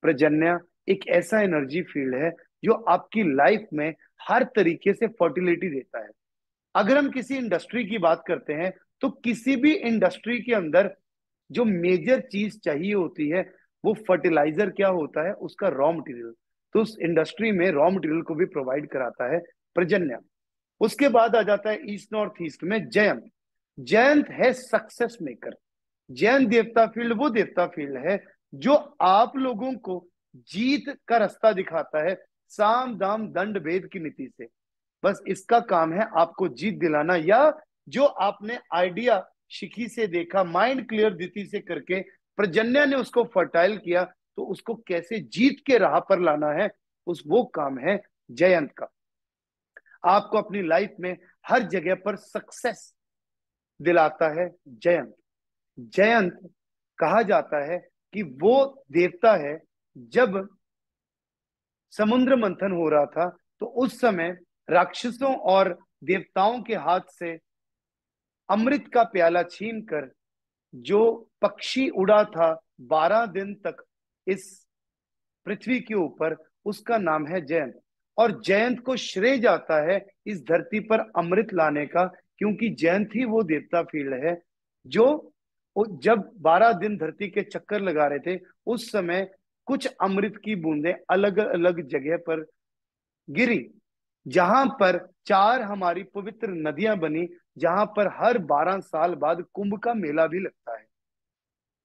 प्रजन्या एक ऐसा एनर्जी फील्ड है जो आपकी लाइफ में हर तरीके से फर्टिलिटी देता है। अगर हम किसी इंडस्ट्री की बात करते हैं तो किसी भी इंडस्ट्री के अंदर जो मेजर चीज चाहिए होती है वो फर्टिलाइजर क्या होता है, उसका रॉ मटेरियल। तो उस इंडस्ट्री में रॉ मटेरियल को भी प्रोवाइड कराता है प्रजन्या। उसके बाद आ जाता है ईस्ट नॉर्थ ईस्ट में जयंत। जयंत है सक्सेस मेकर। जैन देवता फील्ड वो देवता फील्ड है जो आप लोगों को जीत का रास्ता दिखाता है, साम दाम दंड भेद की नीति से। बस इसका काम है आपको जीत दिलाना, या जो आपने आइडिया शिखी से देखा, माइंड क्लियर नीति से करके प्रजन्या ने उसको फर्टाइल किया, तो उसको कैसे जीत के राह पर लाना है, उस वो काम है जयंत का। आपको अपनी लाइफ में हर जगह पर सक्सेस दिलाता है जयंत। जयंत कहा जाता है कि वो देवता है, जब समुद्र मंथन हो रहा था तो उस समय राक्षसों और देवताओं के हाथ से अमृत का प्याला छीनकर जो पक्षी उड़ा था 12 दिन तक इस पृथ्वी के ऊपर, उसका नाम है जयंत। और जयंत को श्रेय जाता है इस धरती पर अमृत लाने का, क्योंकि जयंत ही वो देवता फील्ड है जो जब 12 दिन धरती के चक्कर लगा रहे थे, उस समय कुछ अमृत की बूंदें अलग अलग जगह पर गिरी, जहां पर 4 हमारी पवित्र नदियां बनी, जहां पर हर 12 साल बाद कुंभ का मेला भी लगता है।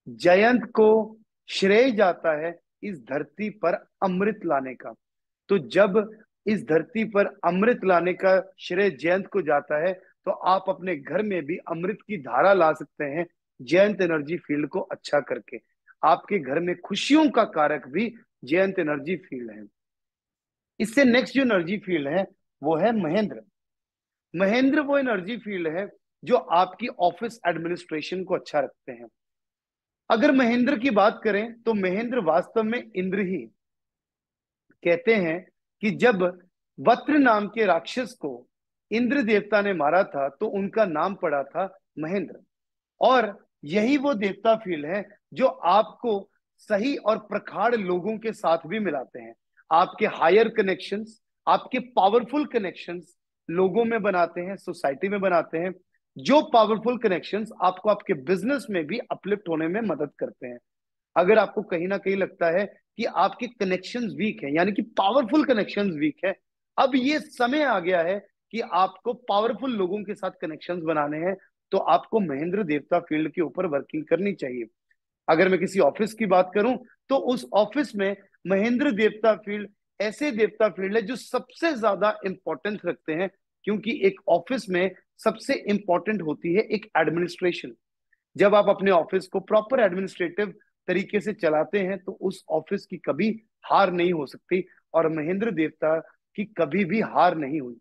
जयंत को श्रेय जाता है इस धरती पर अमृत लाने का। तो जब इस धरती पर अमृत लाने का श्रेय जयंत को जाता है, तो आप अपने घर में भी अमृत की धारा ला सकते हैं जयंत एनर्जी फील्ड को अच्छा करके। आपके घर में खुशियों का कारक भी जयंत एनर्जी फील्ड है। इससे नेक्स्ट जो एनर्जी फील्ड है वो है महेंद्र। महेंद्र वो एनर्जी फील्ड है जो आपकी ऑफिस एडमिनिस्ट्रेशन को अच्छा रखते हैं। अगर महेंद्र की बात करें तो महेंद्र वास्तव में इंद्र ही। कहते हैं कि जब वत्र नाम के राक्षस को इंद्र देवता ने मारा था तो उनका नाम पड़ा था महेंद्र। और यही वो देवता फील्ड है जो आपको सही और प्रखाड़ लोगों के साथ भी मिलाते हैं। आपके हायर कनेक्शंस, आपके पावरफुल कनेक्शंस लोगों में बनाते हैं, सोसाइटी में बनाते हैं। जो पावरफुल कनेक्शंस आपको आपके बिजनेस में भी अपलिफ्ट होने में मदद करते हैं। अगर आपको कहीं ना कहीं लगता है कि आपके कनेक्शंस वीक हैं, यानी कि पावरफुल कनेक्शंस वीक है, अब ये समय आ गया है कि आपको पावरफुल लोगों के साथ कनेक्शंस बनाने हैं, तो आपको महेंद्र देवता फील्ड के ऊपर वर्किंग करनी चाहिए। अगर मैं किसी ऑफिस की बात करूं तो उस ऑफिस में महेंद्र देवता फील्ड ऐसे देवता फील्ड है जो सबसे ज्यादा इंपॉर्टेंस रखते हैं, क्योंकि एक ऑफिस में सबसे इंपॉर्टेंट होती है एक एडमिनिस्ट्रेशन। जब आप अपने ऑफिस को प्रॉपर एडमिनिस्ट्रेटिव तरीके से चलाते हैं तो उस ऑफिस की कभी हार नहीं हो सकती, और महेंद्र देवता की कभी भी हार नहीं हुई।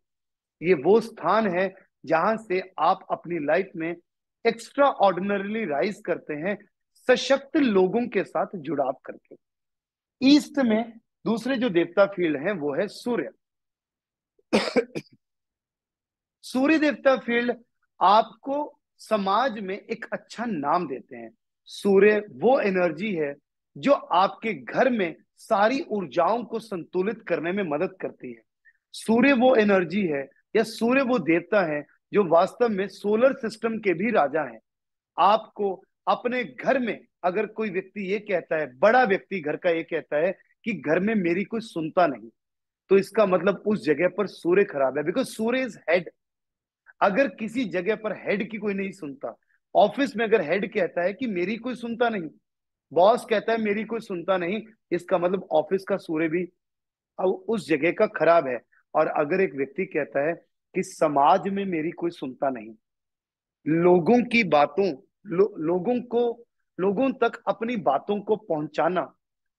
ये वो स्थान है जहां से आप अपनी लाइफ में एक्स्ट्रा ऑर्डिनरीली राइज करते हैं, सशक्त लोगों के साथ जुड़ाव करके। ईस्ट में दूसरे जो देवता फील्ड हैं वो है सूर्य। सूर्य देवता फील्ड आपको समाज में एक अच्छा नाम देते हैं। सूर्य वो एनर्जी है जो आपके घर में सारी ऊर्जाओं को संतुलित करने में मदद करती है। सूर्य वो एनर्जी है या सूर्य वो देवता है जो वास्तव में सोलर सिस्टम के भी राजा हैं। आपको अपने घर में अगर कोई व्यक्ति ये कहता है, बड़ा व्यक्ति घर का ये कहता है कि घर में मेरी कोई सुनता नहीं, तो इसका मतलब उस जगह पर सूर्य खराब है, बिकॉज सूर्य इज हेड। अगर किसी जगह पर हेड की कोई नहीं सुनता, ऑफिस में अगर हेड कहता है कि मेरी कोई सुनता नहीं, बॉस कहता है मेरी कोई सुनता नहीं, इसका मतलब ऑफिस का सूर्य भी अब उस जगह का खराब है। और अगर एक व्यक्ति कहता है कि समाज में मेरी कोई सुनता नहीं, लोगों की बातों लोगों को लोगों तक अपनी बातों को पहुंचाना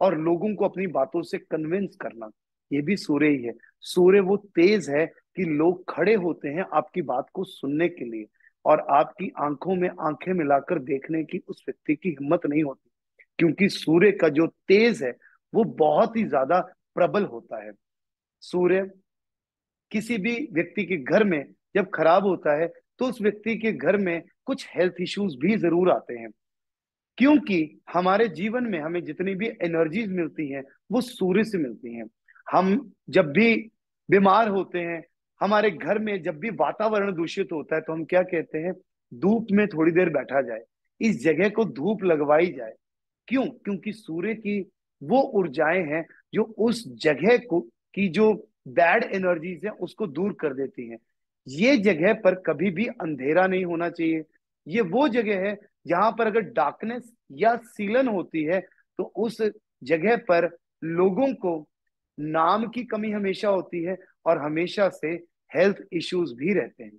और लोगों को अपनी बातों से कन्विंस करना, ये भी सूर्य ही है। सूर्य वो तेज है कि लोग खड़े होते हैं आपकी बात को सुनने के लिए, और आपकी आंखों में आंखें मिलाकर देखने की उस व्यक्ति की हिम्मत नहीं होती, क्योंकि सूर्य का जो तेज है वो बहुत ही ज्यादा प्रबल होता है। सूर्य किसी भी व्यक्ति के घर में जब खराब होता है तो उस व्यक्ति के घर में कुछ हेल्थ इश्यूज भी जरूर आते हैं, क्योंकि हमारे जीवन में हमें जितनी भी एनर्जीज मिलती हैं वो सूर्य से मिलती हैं। हम जब भी बीमार होते हैं, हमारे घर में जब भी वातावरण दूषित होता है, तो हम क्या कहते हैं, धूप में थोड़ी देर बैठा जाए, इस जगह को धूप लगवाई जाए। क्यों? क्योंकि सूर्य की वो ऊर्जाएं हैं जो उस जगह को की जो बैड एनर्जीज है उसको दूर कर देती हैं। ये जगह पर कभी भी अंधेरा नहीं होना चाहिए। ये वो जगह है जहां पर अगर डार्कनेस या सीलन होती है तो उस जगह पर लोगों को नाम की कमी हमेशा होती है और हमेशा से हेल्थ इश्यूज भी रहते हैं।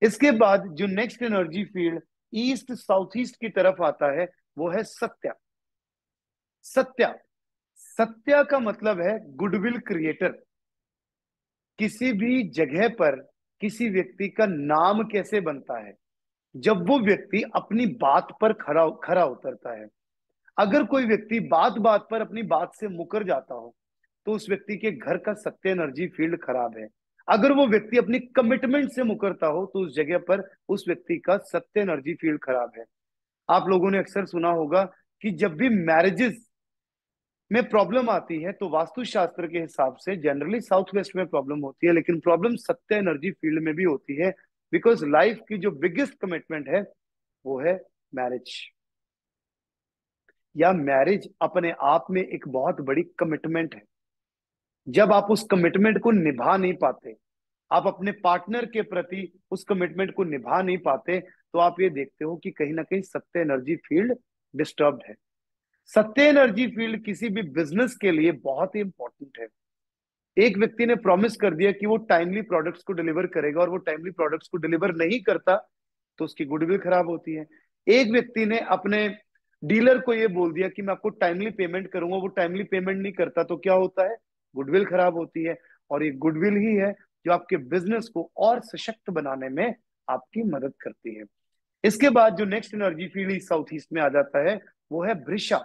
इसके बाद जो next energy field east south east की तरफ आता है वो है सत्या। सत्या सत्या का मतलब है गुडविल क्रिएटर। किसी भी जगह पर किसी व्यक्ति का नाम कैसे बनता है? जब वो व्यक्ति अपनी बात पर खरा खरा उतरता है। अगर कोई व्यक्ति बात बात पर अपनी बात से मुकर जाता हो तो उस व्यक्ति के घर का सत्य एनर्जी फील्ड खराब है। अगर वो व्यक्ति अपनी कमिटमेंट से मुकरता हो तो उस जगह पर उस व्यक्ति का सत्य एनर्जी फील्ड खराब है। आप लोगों ने अक्सर सुना होगा कि जब भी मैरिजेस में प्रॉब्लम आती है तो वास्तुशास्त्र के हिसाब से जनरली साउथ वेस्ट में प्रॉब्लम होती है, लेकिन प्रॉब्लम सत्य एनर्जी फील्ड में भी होती है। बिकॉज लाइफ की जो बिगेस्ट कमिटमेंट है वो है मैरिज। या मैरिज अपने आप में एक बहुत बड़ी कमिटमेंट है। जब आप उस कमिटमेंट को निभा नहीं पाते, आप अपने पार्टनर के प्रति उस कमिटमेंट को निभा नहीं पाते, तो आप ये देखते हो कि कहीं ना कहीं सत्य एनर्जी फील्ड डिस्टर्ब्ड है। सत्य एनर्जी फील्ड किसी भी बिजनेस के लिए बहुत ही इंपॉर्टेंट है। एक व्यक्ति ने प्रॉमिस कर दिया कि वो टाइमली प्रोडक्ट्स को डिलीवर करेगा और वो टाइमली प्रोडक्ट्स को डिलीवर नहीं करता तो उसकी गुडविल खराब होती है। एक व्यक्ति ने अपने डीलर को ये बोल दिया कि मैं आपको टाइमली पेमेंट करूंगा, वो टाइमली पेमेंट नहीं करता तो क्या होता है? गुडविल खराब होती है। और ये गुडविल ही है जो आपके बिजनेस को और सशक्त बनाने में आपकी मदद करती है। इसके बाद जो next energy field south east में आ जाता है वो है वृषा।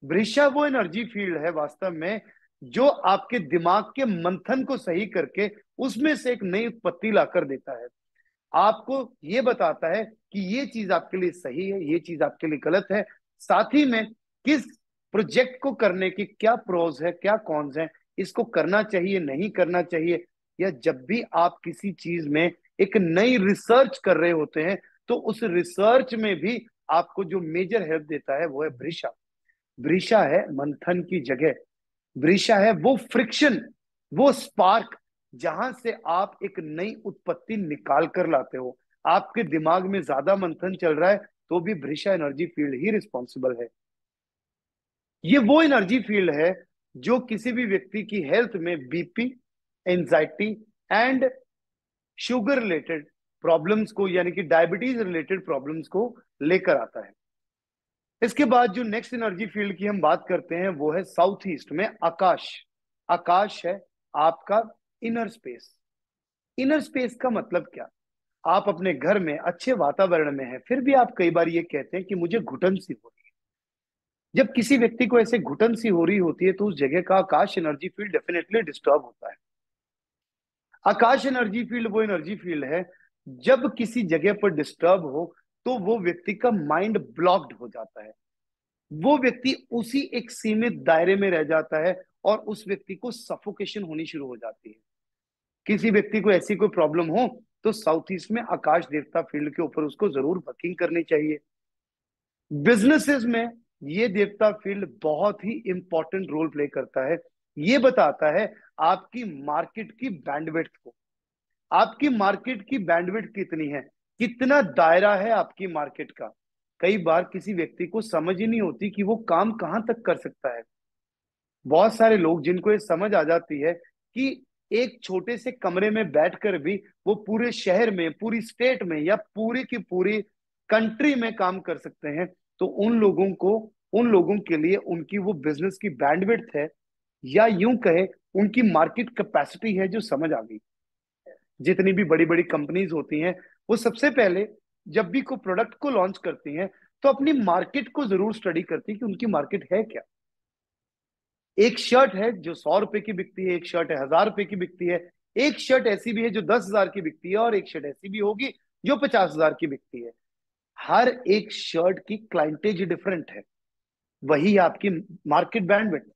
वृषा वो एनर्जी फील्ड है वास्तव में जो आपके दिमाग के मंथन को सही करके उसमें से एक नई उत्पत्ति लाकर देता है। आपको ये बताता है कि ये चीज आपके लिए सही है, ये चीज आपके लिए गलत है, साथ ही में किस प्रोजेक्ट को करने की क्या प्रोज है, क्या कॉन्स है, इसको करना चाहिए नहीं करना चाहिए। या जब भी आप किसी चीज में एक नई रिसर्च कर रहे होते हैं तो उस रिसर्च में भी आपको जो मेजर हेल्प देता है वो है वृषा। वृषा है मंथन की जगह। वृषा है वो फ्रिक्शन, वो स्पार्क जहां से आप एक नई उत्पत्ति निकाल कर लाते हो। आपके दिमाग में ज्यादा मंथन चल रहा है तो भी वृषा एनर्जी फील्ड ही रिस्पॉन्सिबल है। ये वो एनर्जी फील्ड है जो किसी भी व्यक्ति की हेल्थ में BP, anxiety and sugar related problems को यानी कि डायबिटीज रिलेटेड प्रॉब्लम्स को लेकर आता है। इसके बाद जो नेक्स्ट एनर्जी फील्ड की हम बात करते हैं वो है साउथ ईस्ट में आकाश। आकाश है आपका इनर स्पेस। इनर स्पेस का मतलब क्या? आप अपने घर में अच्छे वातावरण में हैं फिर भी आप कई बार ये कहते हैं कि मुझे घुटन सी हो रही है। जब किसी व्यक्ति को ऐसे घुटन सी हो रही होती है तो उस जगह का आकाश एनर्जी फील्ड डेफिनेटली डिस्टर्ब होता है। आकाश एनर्जी फील्ड वो एनर्जी फील्ड है जब किसी जगह पर डिस्टर्ब हो तो वो व्यक्ति का माइंड ब्लॉक्ड हो जाता है। वो व्यक्ति उसी एक सीमित दायरे में रह जाता है और उस व्यक्ति को सफोकेशन होनी शुरू हो जाती है। किसी व्यक्ति को ऐसी कोई प्रॉब्लम हो तो साउथ ईस्ट में आकाश देवता फील्ड के ऊपर उसको जरूर वर्किंग करनी चाहिए। बिजनेसेस में ये देवता फील्ड बहुत ही इंपॉर्टेंट रोल प्ले करता है। ये बताता है आपकी मार्केट की बैंडविड्थ को। आपकी मार्केट की बैंडविड्थ कितनी है, कितना दायरा है आपकी मार्केट का। कई बार किसी व्यक्ति को समझ ही नहीं होती कि वो काम कहां तक कर सकता है। बहुत सारे लोग जिनको ये समझ आ जाती है कि एक छोटे से कमरे में बैठकर भी वो पूरे शहर में, पूरी स्टेट में या पूरी की पूरी कंट्री में काम कर सकते हैं, तो उन लोगों के लिए उनकी वो बिजनेस की बैंडविड्थ है या यूं कहे उनकी मार्केट कैपेसिटी है जो समझ आ गई। जितनी भी बड़ी बड़ी कंपनीज होती हैं वो सबसे पहले जब भी कोई प्रोडक्ट को लॉन्च करती हैं तो अपनी मार्केट को जरूर स्टडी करती है कि उनकी मार्केट है क्या। एक शर्ट है जो 100 रुपए की बिकती है, एक शर्ट है 1000 रुपए की बिकती है, एक शर्ट ऐसी भी है जो 10,000 की बिकती है और एक शर्ट ऐसी भी होगी जो 50,000 की बिकती है। हर एक शर्ट की क्लाइंटेज डिफरेंट है। वही आपकी मार्केट बैंडविड्थ,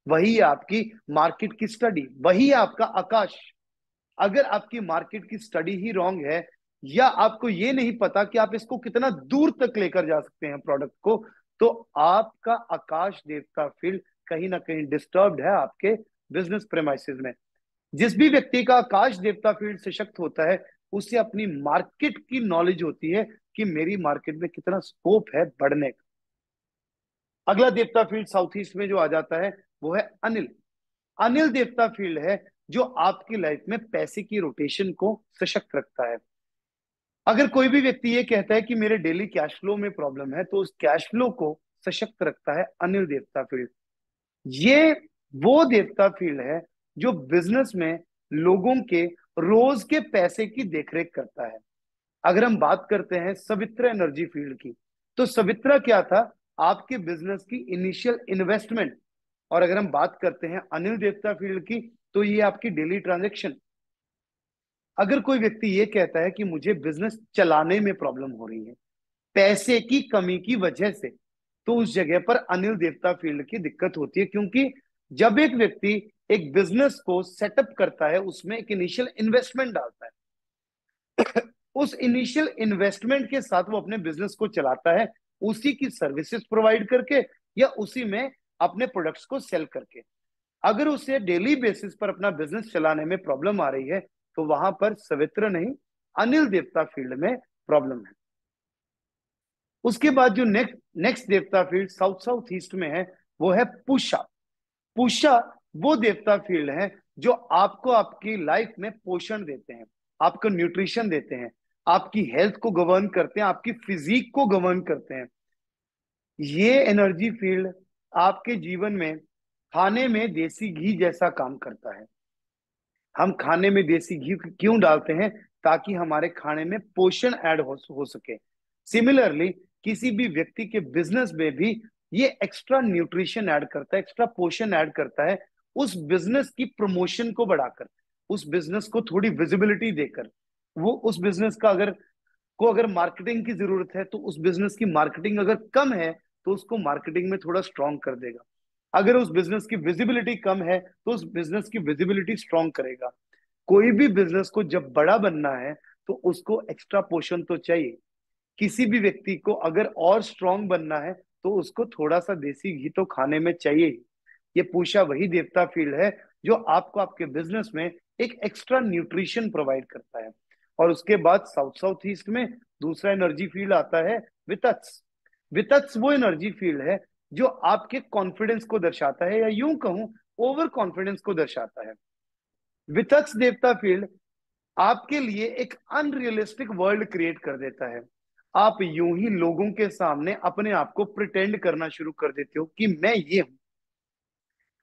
वही आपकी मार्केट की स्टडी, वही आपका आकाश। अगर आपकी मार्केट की स्टडी ही रॉन्ग है या आपको ये नहीं पता कि आप इसको कितना दूर तक लेकर जा सकते हैं प्रोडक्ट को, तो आपका आकाश देवता फील्ड कहीं ना कहीं डिस्टर्ब्ड है आपके बिजनेस प्रेमाइसेस में। जिस भी व्यक्ति का आकाश देवता फील्ड सशक्त होता है उसे अपनी मार्केट की नॉलेज होती है कि मेरी मार्केट में कितना स्कोप है बढ़ने का। अगला देवता फील्ड साउथ ईस्ट में जो आ जाता है वो है अनिल। अनिल देवता फील्ड है जो आपकी लाइफ में पैसे की रोटेशन को सशक्त रखता है। अगर कोई भी व्यक्ति ये कहता है कि मेरे डेली कैश फ्लो में प्रॉब्लम है तो उस कैश फ्लो को सशक्त रखता है अनिल देवता फील्ड। ये वो देवता फील्ड है जो बिजनेस में लोगों के रोज के पैसे की देखरेख करता है। अगर हम बात करते हैं सवित्रा एनर्जी फील्ड की, तो सवित्रा क्या था? आपके बिजनेस की इनिशियल इन्वेस्टमेंट। और अगर हम बात करते हैं अनिल देवता फील्ड की, तो ये आपकी डेली ट्रांजेक्शन। अगर कोई व्यक्ति ये कहता है कि मुझे बिजनेस चलाने में प्रॉब्लम हो रही है पैसे की कमी की वजह से, तो उस जगह पर अनिल देवता फील्ड की दिक्कत होती है। क्योंकि जब एक व्यक्ति एक बिजनेस को सेटअप करता है, उसमें एक इनिशियल इन्वेस्टमेंट डालता है, उस इनिशियल इन्वेस्टमेंट के साथ वो अपने बिजनेस को चलाता है, उसी की सर्विसेज प्रोवाइड करके या उसी में अपने प्रोडक्ट्स को सेल करके। अगर उसे डेली बेसिस पर अपना बिजनेस चलाने में प्रॉब्लम आ रही है, तो वहां पर सवित्र नहीं, अनिल देवता फील्ड में प्रॉब्लम है। उसके बाद जो नेक्स्ट नेक्स्ट देवता फील्ड साउथ साउथ ईस्ट में है, वो है पूषा। पूषा वो देवता फील्ड है जो आपको आपकी लाइफ में पोषण देते हैं, आपको न्यूट्रिशन देते हैं, आपकी हेल्थ को गवर्न करते हैं, आपकी फिजिक को गवर्न करते हैं। ये एनर्जी फील्ड आपके जीवन में खाने में देसी घी जैसा काम करता है। हम खाने में देसी घी क्यों डालते हैं? ताकि हमारे खाने में पोषण ऐड हो सके। सिमिलरली किसी भी व्यक्ति के बिजनेस में भी ये एक्स्ट्रा न्यूट्रिशन ऐड करता है, एक्स्ट्रा पोषण ऐड करता है, उस बिजनेस की प्रमोशन को बढ़ाकर, उस बिजनेस को थोड़ी विजिबिलिटी देकर। वो उस बिजनेस का अगर मार्केटिंग की जरूरत है, तो उस बिजनेस की मार्केटिंग अगर कम है, तो उसको मार्केटिंग में थोड़ा स्ट्रांग कर देगा। अगर उस बिजनेस की विजिबिलिटी कम है, तो उस बिजनेस की विजिबिलिटी स्ट्रांग करेगा। कोई भी बिजनेस को जब बड़ा बनना है, तो उसको एक्स्ट्रा पोषण तो चाहिए। किसी भी व्यक्ति को अगर और स्ट्रांग बनना है, तो उसको थोड़ा सा देसी घी तो खाने में चाहिए ही। ये पूषा वही देवता फील्ड है जो आपको आपके बिजनेस में एक एक्स्ट्रा न्यूट्रिशन प्रोवाइड करता है। और उसके बाद साउथ साउथ ईस्ट में दूसरा एनर्जी फील्ड आता है वितत्स। वितत्स वो एनर्जी फील्ड है जो आपके कॉन्फिडेंस को दर्शाता है, या यूं कहूं ओवर कॉन्फिडेंस को दर्शाता है। वितत्स देवता फील्ड आपके लिए एक अनरियलिस्टिक वर्ल्ड क्रिएट कर देता है। आप यूं ही लोगों के सामने अपने आप को प्रिटेंड करना शुरू कर देते हो कि मैं ये हूं।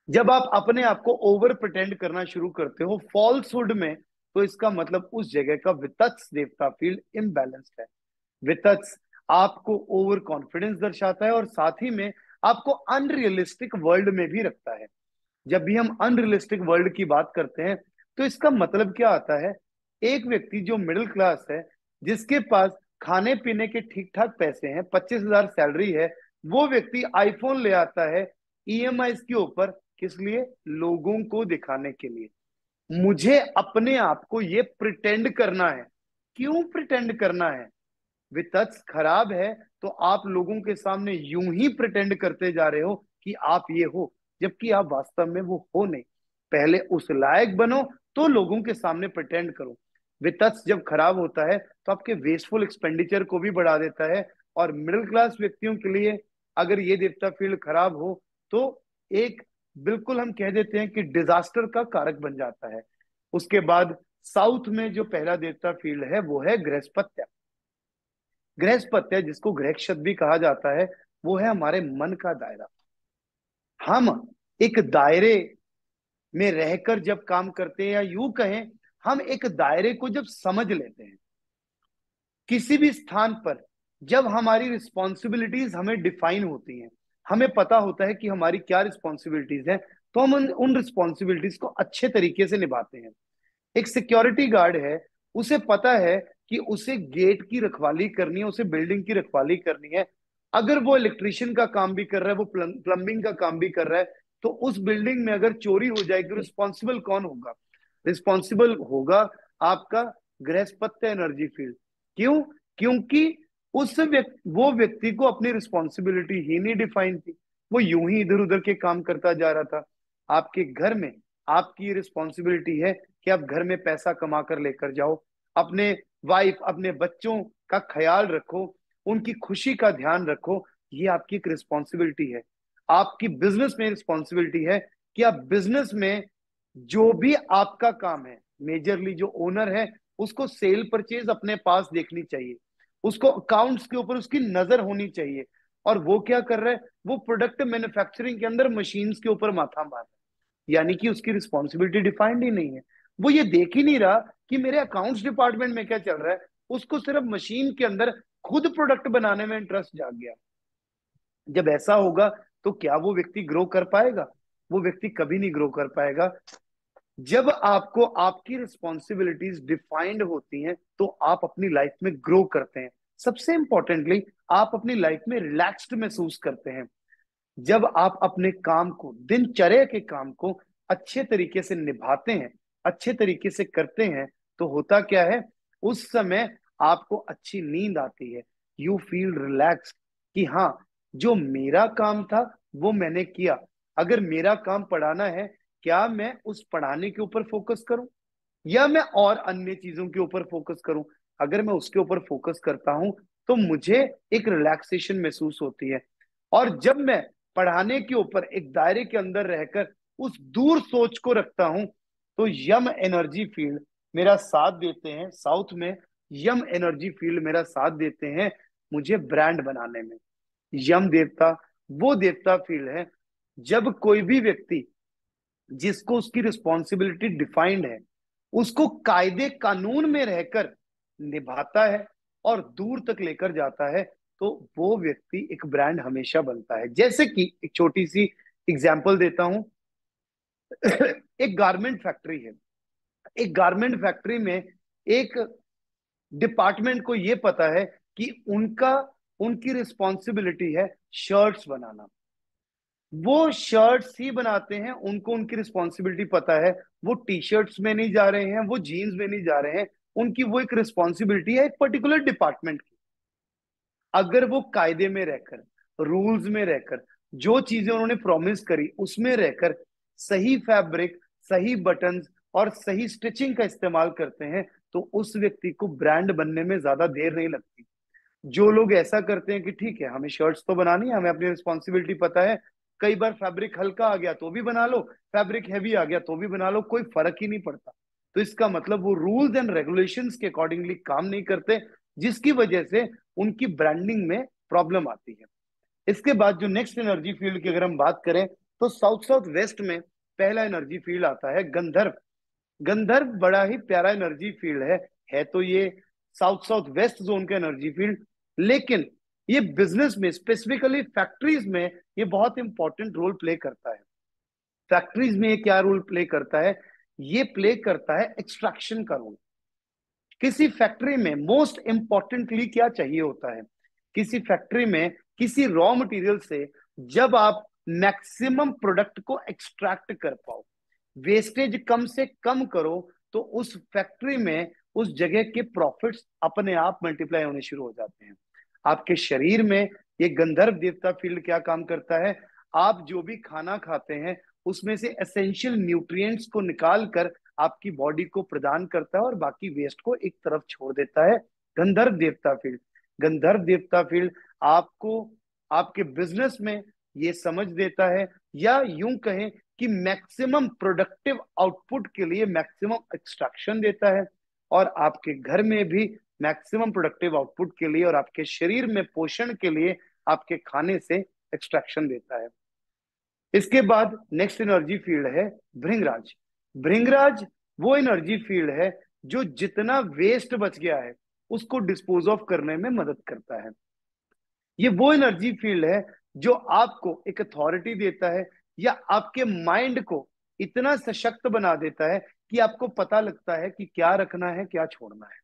जब आप अपने आप को ओवर प्रिटेंड करना शुरू करते हो फॉल्सहुड में, तो इसका मतलब उस जगह का वितत्स देवता फील्ड इम्बैलेंस्ड है। वितत्स आपको ओवर कॉन्फिडेंस दर्शाता है और साथ ही में आपको अनरियलिस्टिक वर्ल्ड में भी रखता है। जब भी हम अनरियलिस्टिक वर्ल्ड की बात करते हैं, तो इसका मतलब क्या आता है? एक व्यक्ति जो मिडिल क्लास है, जिसके पास खाने पीने के ठीक ठाक पैसे हैं, 25,000 सैलरी है, वो व्यक्ति आईफोन ले आता है ईएमआई के ऊपर। किस लिए? लोगों को दिखाने के लिए। मुझे अपने आप को ये प्रिटेंड करना है। क्यों प्रिटेंड करना है? वित्त खराब है, तो आप लोगों के सामने यूं ही प्रिटेंड करते जा रहे हो कि आप ये हो, जबकि आप वास्तव में वो हो नहीं। पहले उस लायक बनो, तो लोगों के सामने प्रिटेंड करो। वित्त जब खराब होता है, तो आपके वेस्टफुल एक्सपेंडिचर को भी बढ़ा देता है। और मिडिल क्लास व्यक्तियों के लिए अगर ये देवता फील्ड खराब हो, तो एक बिल्कुल हम कह देते हैं कि डिजास्टर का कारक बन जाता है। उसके बाद साउथ में जो पहला देवता फील्ड है, वो है गृहस्पत्य। गृहस्पत्य, जिसको ग्रह शब्द भी कहा जाता है, वो है हमारे मन का दायरा। हम एक दायरे में रहकर जब काम करते हैं, या यूं कहें हम एक दायरे को जब समझ लेते हैं, किसी भी स्थान पर जब हमारी रिस्पॉन्सिबिलिटीज हमें डिफाइन होती हैं, हमें पता होता है कि हमारी क्या रिस्पॉन्सिबिलिटीज है, तो हम उन रिस्पॉन्सिबिलिटीज को अच्छे तरीके से निभाते हैं। एक सिक्योरिटी गार्ड है, उसे पता है कि उसे गेट की रखवाली करनी है, उसे बिल्डिंग की रखवाली करनी है। अगर वो इलेक्ट्रिशियन का काम भी कर रहा है, वो प्लम्बिंग का काम भी कर रहा है, तो उस बिल्डिंग में अगर चोरी हो जाएगी, रिस्पॉन्सिबल कौन होगा? रिस्पॉन्सिबल होगा आपका गृहस्पत्य एनर्जी फील्ड। क्यों? क्योंकि वो व्यक्ति को अपनी रिस्पॉन्सिबिलिटी ही नहीं डिफाइन थी, वो यूं ही इधर उधर के काम करता जा रहा था। आपके घर में आपकी रिस्पॉन्सिबिलिटी है कि आप घर में पैसा कमा कर लेकर जाओ, अपने वाइफ अपने बच्चों का ख्याल रखो, उनकी खुशी का ध्यान रखो। ये आपकी एक रिस्पॉन्सिबिलिटी है। आपकी बिजनेस में रिस्पॉन्सिबिलिटी है कि आप बिजनेस में जो भी आपका काम है, मेजरली जो ओनर है, उसको सेल परचेज अपने पास देखनी चाहिए, उसको अकाउंट्स के ऊपर उसकी नजर होनी चाहिए। और वो क्या कर रहा है? वो प्रोडक्ट मैन्युफैक्चरिंग के अंदर मशीन्स के ऊपर माथा मार रहा है, यानी कि उसकी रिस्पॉन्सिबिलिटी डिफाइंड ही नहीं है। वो ये देख ही नहीं रहा कि मेरे अकाउंट्स डिपार्टमेंट में क्या चल रहा है, उसको सिर्फ मशीन के अंदर खुद प्रोडक्ट बनाने में इंटरेस्ट जाग गया। जब ऐसा होगा तो क्या वो व्यक्ति ग्रो कर पाएगा? वो व्यक्ति कभी नहीं ग्रो कर पाएगा। जब आपको आपकी रिस्पॉन्सिबिलिटीज डिफाइंड होती हैं तो आप अपनी लाइफ में ग्रो करते हैं। सबसे इंपॉर्टेंटली, आप अपनी लाइफ में रिलैक्स्ड महसूस करते हैं। जब आप अपने काम को, दिनचर्या के काम को अच्छे तरीके से निभाते हैं, अच्छे तरीके से करते हैं, तो होता क्या है, उस समय आपको अच्छी नींद आती है। यू फील रिलैक्स कि हाँ, जो मेरा काम था वो मैंने किया। अगर मेरा काम पढ़ाना है, क्या मैं उस पढ़ाने के ऊपर फोकस करूं या मैं और अन्य चीजों के ऊपर फोकस करूं? अगर मैं उसके ऊपर फोकस करता हूं तो मुझे एक रिलैक्सेशन महसूस होती है। और जब मैं पढ़ाने के ऊपर एक दायरे के अंदर रहकर उस दूर सोच को रखता हूं तो यम एनर्जी फील्ड मेरा साथ देते हैं। साउथ में यम एनर्जी फील्ड मेरा साथ देते हैं मुझे ब्रांड बनाने में। यम देवता वो देवता फील्ड है, जब कोई भी व्यक्ति जिसको उसकी रिस्पॉन्सिबिलिटी डिफाइंड है, उसको कायदे कानून में रहकर निभाता है और दूर तक लेकर जाता है, तो वो व्यक्ति एक ब्रांड हमेशा बनता है। जैसे कि एक छोटी सी एग्जांपल देता हूं। एक गारमेंट फैक्ट्री है। एक गारमेंट फैक्ट्री में एक डिपार्टमेंट को ये पता है कि उनकी रिस्पॉन्सिबिलिटी है शर्ट्स बनाना। वो शर्ट्स ही बनाते हैं, उनको उनकी रिस्पॉन्सिबिलिटी पता है। वो टी शर्ट्स में नहीं जा रहे हैं, वो जीन्स में नहीं जा रहे हैं। उनकी वो एक रिस्पॉन्सिबिलिटी है एक पर्टिकुलर डिपार्टमेंट की। अगर वो कायदे में रहकर, रूल्स में रहकर, जो चीजें उन्होंने प्रॉमिस करी उसमें रहकर सही फैब्रिक, सही बटन्स और सही स्टिचिंग का इस्तेमाल करते हैं, तो उस व्यक्ति को ब्रांड बनने में ज्यादा देर नहीं लगती। जो लोग ऐसा करते हैं कि ठीक है, हमें शर्ट्स तो बनानी है, हमें अपनी रिस्पॉन्सिबिलिटी पता है, कई बार फैब्रिक हल्का आ गया तो भी बना लो, फैब्रिक हैवी आ गया तो भी बना लो, कोई फर्क ही नहीं पड़ता। तो इसका मतलब वो रूल्स एंड रेगुलेशंस के अकॉर्डिंगली काम नहीं करते, जिसकी वजह से उनकी ब्रांडिंग में प्रॉब्लम आती है। इसके बाद जो नेक्स्ट एनर्जी फील्ड की अगर हम बात करें, तो साउथ साउथ वेस्ट में पहला एनर्जी फील्ड आता है गंधर्व। गंधर्व बड़ा ही प्यारा एनर्जी फील्ड है तो ये साउथ साउथ वेस्ट जोन का एनर्जी फील्ड, लेकिन ये बिजनेस में, स्पेसिफिकली फैक्ट्रीज में, ये बहुत इंपॉर्टेंट रोल प्ले करता है। फैक्ट्रीज में ये क्या रोल प्ले करता है? ये प्ले करता है एक्सट्रैक्शन का रोल। किसी फैक्ट्री में मोस्ट इंपॉर्टेंटली क्या चाहिए होता है? किसी फैक्ट्री में किसी रॉ मटेरियल से जब आप मैक्सिमम प्रोडक्ट को एक्सट्रैक्ट कर पाओ, वेस्टेज कम से कम करो, तो उस फैक्ट्री में उस जगह के प्रॉफिट्स अपने आप मल्टीप्लाई होने शुरू हो जाते हैं। आपके शरीर में ये गंधर्व देवता फील्ड क्या काम करता है? आप जो भी खाना खाते हैं उसमें से एसेंशियल न्यूट्रिएंट्स को निकाल कर आपकी बॉडी को प्रदान करता है और बाकी वेस्ट को एक तरफ छोड़ देता है। गंधर्व देवता फील्ड। गंधर्व देवता फील्ड आपको आपके बिजनेस में ये समझ देता है, या यूं कहें कि मैक्सिमम प्रोडक्टिव आउटपुट के लिए मैक्सिमम एक्सट्रैक्शन देता है, और आपके घर में भी मैक्सिमम प्रोडक्टिव आउटपुट के लिए और आपके शरीर में पोषण के लिए आपके खाने से एक्सट्रैक्शन देता है। इसके बाद नेक्स्ट एनर्जी फील्ड है भृंगराज। भृंगराज वो एनर्जी फील्ड है जो जितना वेस्ट बच गया है उसको डिस्पोज ऑफ करने में मदद करता है। ये वो एनर्जी फील्ड है जो आपको एक अथॉरिटी देता है, या आपके माइंड को इतना सशक्त बना देता है कि आपको पता लगता है कि क्या रखना है, क्या छोड़ना है।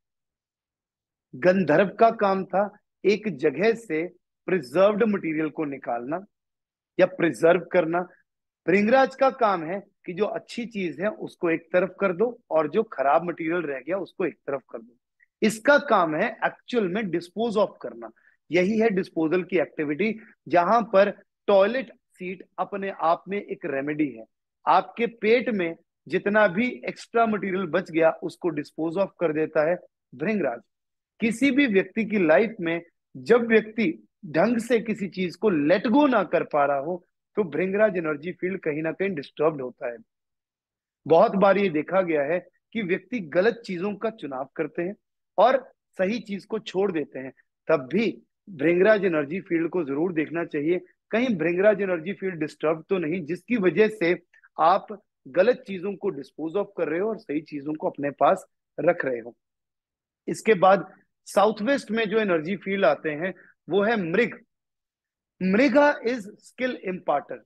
गंधर्व का काम था एक जगह से प्रिजर्व्ड मटेरियल को निकालना या प्रिजर्व करना। भृंगराज का काम है कि जो अच्छी चीज है उसको एक तरफ कर दो और जो खराब मटेरियल रह गया उसको एक तरफ कर दो। इसका काम है एक्चुअल में डिस्पोज ऑफ करना। यही है डिस्पोजल की एक्टिविटी, जहां पर टॉयलेट सीट अपने आप में एक रेमेडी है। आपके पेट में जितना भी एक्स्ट्रा मटेरियल बच गया उसको डिस्पोज ऑफ कर देता है भृंगराज। किसी भी व्यक्ति की लाइफ में जब व्यक्ति ढंग से किसी चीज को लेट गो ना कर पा रहा हो, तो भृंगराज एनर्जी फील्ड कहीं ना कहीं डिस्टर्ब होता है। बहुत बार ये देखा गया है कि व्यक्ति गलत चीजों का चुनाव करते हैं और सही चीज को छोड़ देते हैं। तब भी भृंगराज एनर्जी फील्ड को जरूर देखना चाहिए, कहीं भृंगराज एनर्जी फील्ड डिस्टर्ब तो नहीं, जिसकी वजह से आप गलत चीजों को डिस्पोज ऑफ कर रहे हो और सही चीजों को अपने पास रख रहे हो। इसके बाद साउथ वेस्ट में जो एनर्जी फील्ड आते हैं वो है मृग। मृगा इज स्किल इम्पार्टर,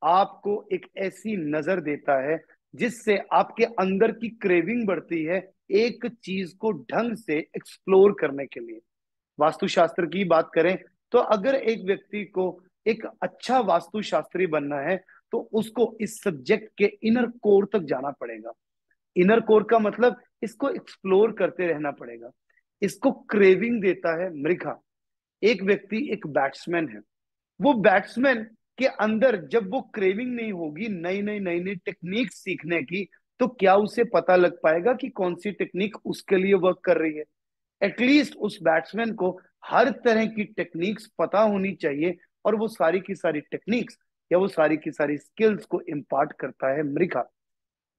आपको एक ऐसी नजर देता है जिससे आपके अंदर की क्रेविंग बढ़ती है एक चीज को ढंग से एक्सप्लोर करने के लिए। वास्तुशास्त्र की बात करें तो अगर एक व्यक्ति को एक अच्छा वास्तुशास्त्री बनना है तो उसको इस सब्जेक्ट के इनर कोर तक जाना पड़ेगा। इनर कोर का मतलब इसको एक्सप्लोर करते रहना पड़ेगा। इसको क्रेविंग देता है मृगा। एक व्यक्ति एक बैट्समैन है, वो बैट्समैन के अंदर जब वो क्रेविंग नहीं होगी नई नई टेक्निक सीखने की, तो क्या उसे पता लग पाएगा कि कौन सी टेक्निक उसके लिए वर्क कर रही है? एटलीस्ट उस बैट्समैन को हर तरह की टेक्निक्स पता होनी चाहिए, और वो सारी की सारी टेक्निक्स या वो सारी की सारी स्किल्स को इम्पार्ट करता है Mriga.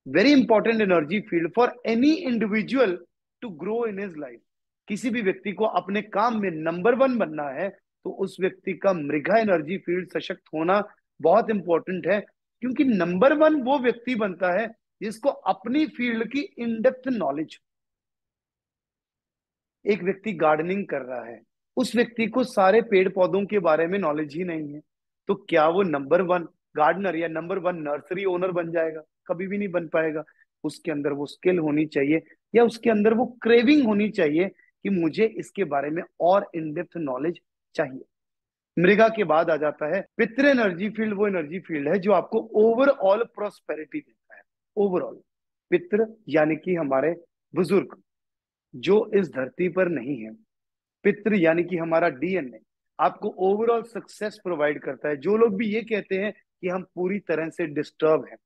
Very important energy field for any individual to grow in his life. किसी भी व्यक्ति को अपने काम में नंबर वन बनना है तो उस व्यक्ति का मृगा एनर्जी फील्ड सशक्त होना बहुत इंपॉर्टेंट है, क्योंकि नंबर वन वो व्यक्ति बनता है जिसको अपनी फील्ड की इन डेप्थ नॉलेज। एक व्यक्ति गार्डनिंग कर रहा है, उस व्यक्ति को सारे पेड़ पौधों के बारे में नॉलेज ही नहीं है, तो क्या वो नंबर वन गार्डनर या नंबर वन नर्सरी ओनर बन जाएगा? कभी भी नहीं बन पाएगा। उसके अंदर वो स्किल होनी चाहिए या उसके अंदर वो क्रेविंग होनी चाहिए कि मुझे इसके बारे में और इन डेप्थ नॉलेज चाहिए। मृगा के बाद आ जाता है पितृ एनर्जी फील्ड। वो एनर्जी फील्ड है जो आपको ओवरऑल प्रोस्पेरिटी देता है। ओवरऑल पितृ यानी कि हमारे बुजुर्ग जो इस धरती पर नहीं है, पितृ यानी कि हमारा डीएनए आपको ओवरऑल सक्सेस प्रोवाइड करता है। जो लोग भी ये कहते हैं कि हम पूरी तरह से डिस्टर्ब हैं,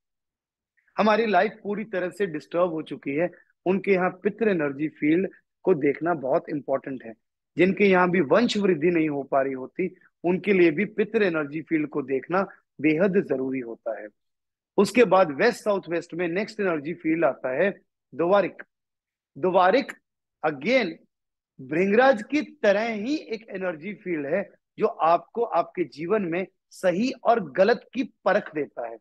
हमारी लाइफ पूरी तरह से डिस्टर्ब हो चुकी है, उनके यहाँ पितृ एनर्जी फील्ड को देखना बहुत इंपॉर्टेंट है। जिनके यहाँ भी वंश वृद्धि नहीं हो पा रही होती, उनके लिए भी पितृ एनर्जी फील्ड को देखना बेहद जरूरी होता है। उसके बाद वेस्ट साउथ वेस्ट में नेक्स्ट एनर्जी फील्ड आता है द्वारिक। द्वारिक अगेन भृंगराज की तरह ही एक एनर्जी फील्ड है जो आपको आपके जीवन में सही और गलत की परख देता है।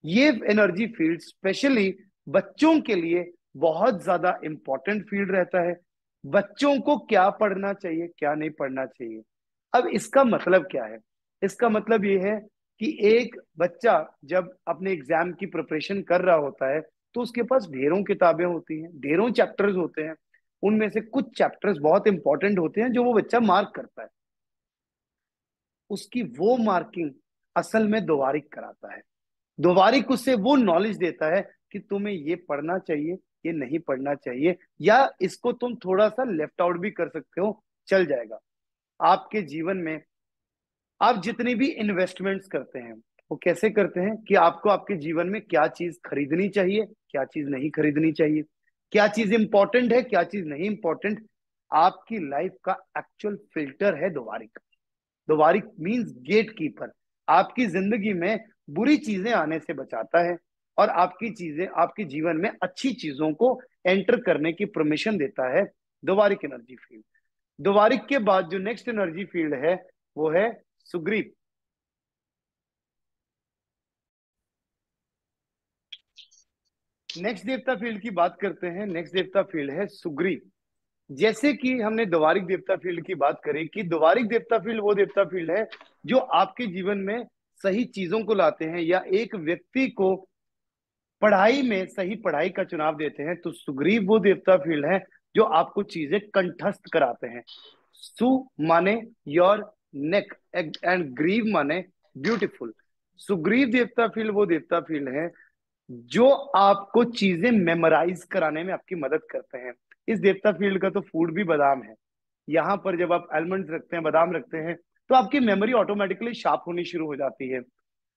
ये एनर्जी फील्ड स्पेशली बच्चों के लिए बहुत ज्यादा इंपॉर्टेंट फील्ड रहता है। बच्चों को क्या पढ़ना चाहिए क्या नहीं पढ़ना चाहिए। अब इसका मतलब क्या है? इसका मतलब ये है कि एक बच्चा जब अपने एग्जाम की प्रिपरेशन कर रहा होता है तो उसके पास ढेरों किताबें होती हैं, ढेरों चैप्टर्स होते हैं। उनमें से कुछ चैप्टर्स बहुत इंपॉर्टेंट होते हैं जो वो बच्चा मार्क करता है। उसकी वो मार्किंग असल में दोबारिक कराता है। दोबारिक उससे वो नॉलेज देता है कि तुम्हें ये पढ़ना चाहिए, ये नहीं पढ़ना चाहिए, या इसको तुम थोड़ा सा लेफ्ट आउट भी कर सकते हो, चल जाएगा। आपके जीवन में आप जितनी भी इन्वेस्टमेंट्स करते हैं वो कैसे करते हैं कि आपको आपके जीवन में क्या चीज खरीदनी चाहिए, क्या चीज नहीं खरीदनी चाहिए, क्या चीज इंपॉर्टेंट है, क्या चीज नहीं इंपॉर्टेंट। आपकी लाइफ का एक्चुअल फिल्टर है दोबारिक। दोबारिक मींस गेट कीपर। आपकी जिंदगी में बुरी चीजें आने से बचाता है और आपकी चीजें आपके जीवन में अच्छी चीजों को एंटर करने की परमिशन देता है दोबारिक एनर्जी फील्ड। दोबारिक के बाद जो नेक्स्ट एनर्जी फील्ड है वो है सुग्रीव। नेक्स्ट देवता फील्ड की बात करते हैं। नेक्स्ट देवता फील्ड है सुग्रीव। जैसे कि हमने द्वारिक देवता फील्ड की बात करी कि द्वारिक देवता फील्ड वो देवता फील्ड है जो आपके जीवन में सही चीजों को लाते हैं या एक व्यक्ति को पढ़ाई में सही पढ़ाई का चुनाव देते हैं। तो सुग्रीव वो देवता फील्ड है जो आपको चीजें कंठस्थ कराते हैं। सु माने योर नेक एंड ग्रीव माने ब्यूटीफुल। सुग्रीव देवता फील्ड वो देवता फील्ड है जो आपको चीजें मेमोराइज कराने में आपकी मदद करते हैं। इस देवता फील्ड का तो फूड भी बादाम है। यहाँ पर जब आप आलमंड्स रखते हैं, बादाम रखते हैं, तो आपकी मेमोरी ऑटोमेटिकली शार्प होनी शुरू हो जाती है।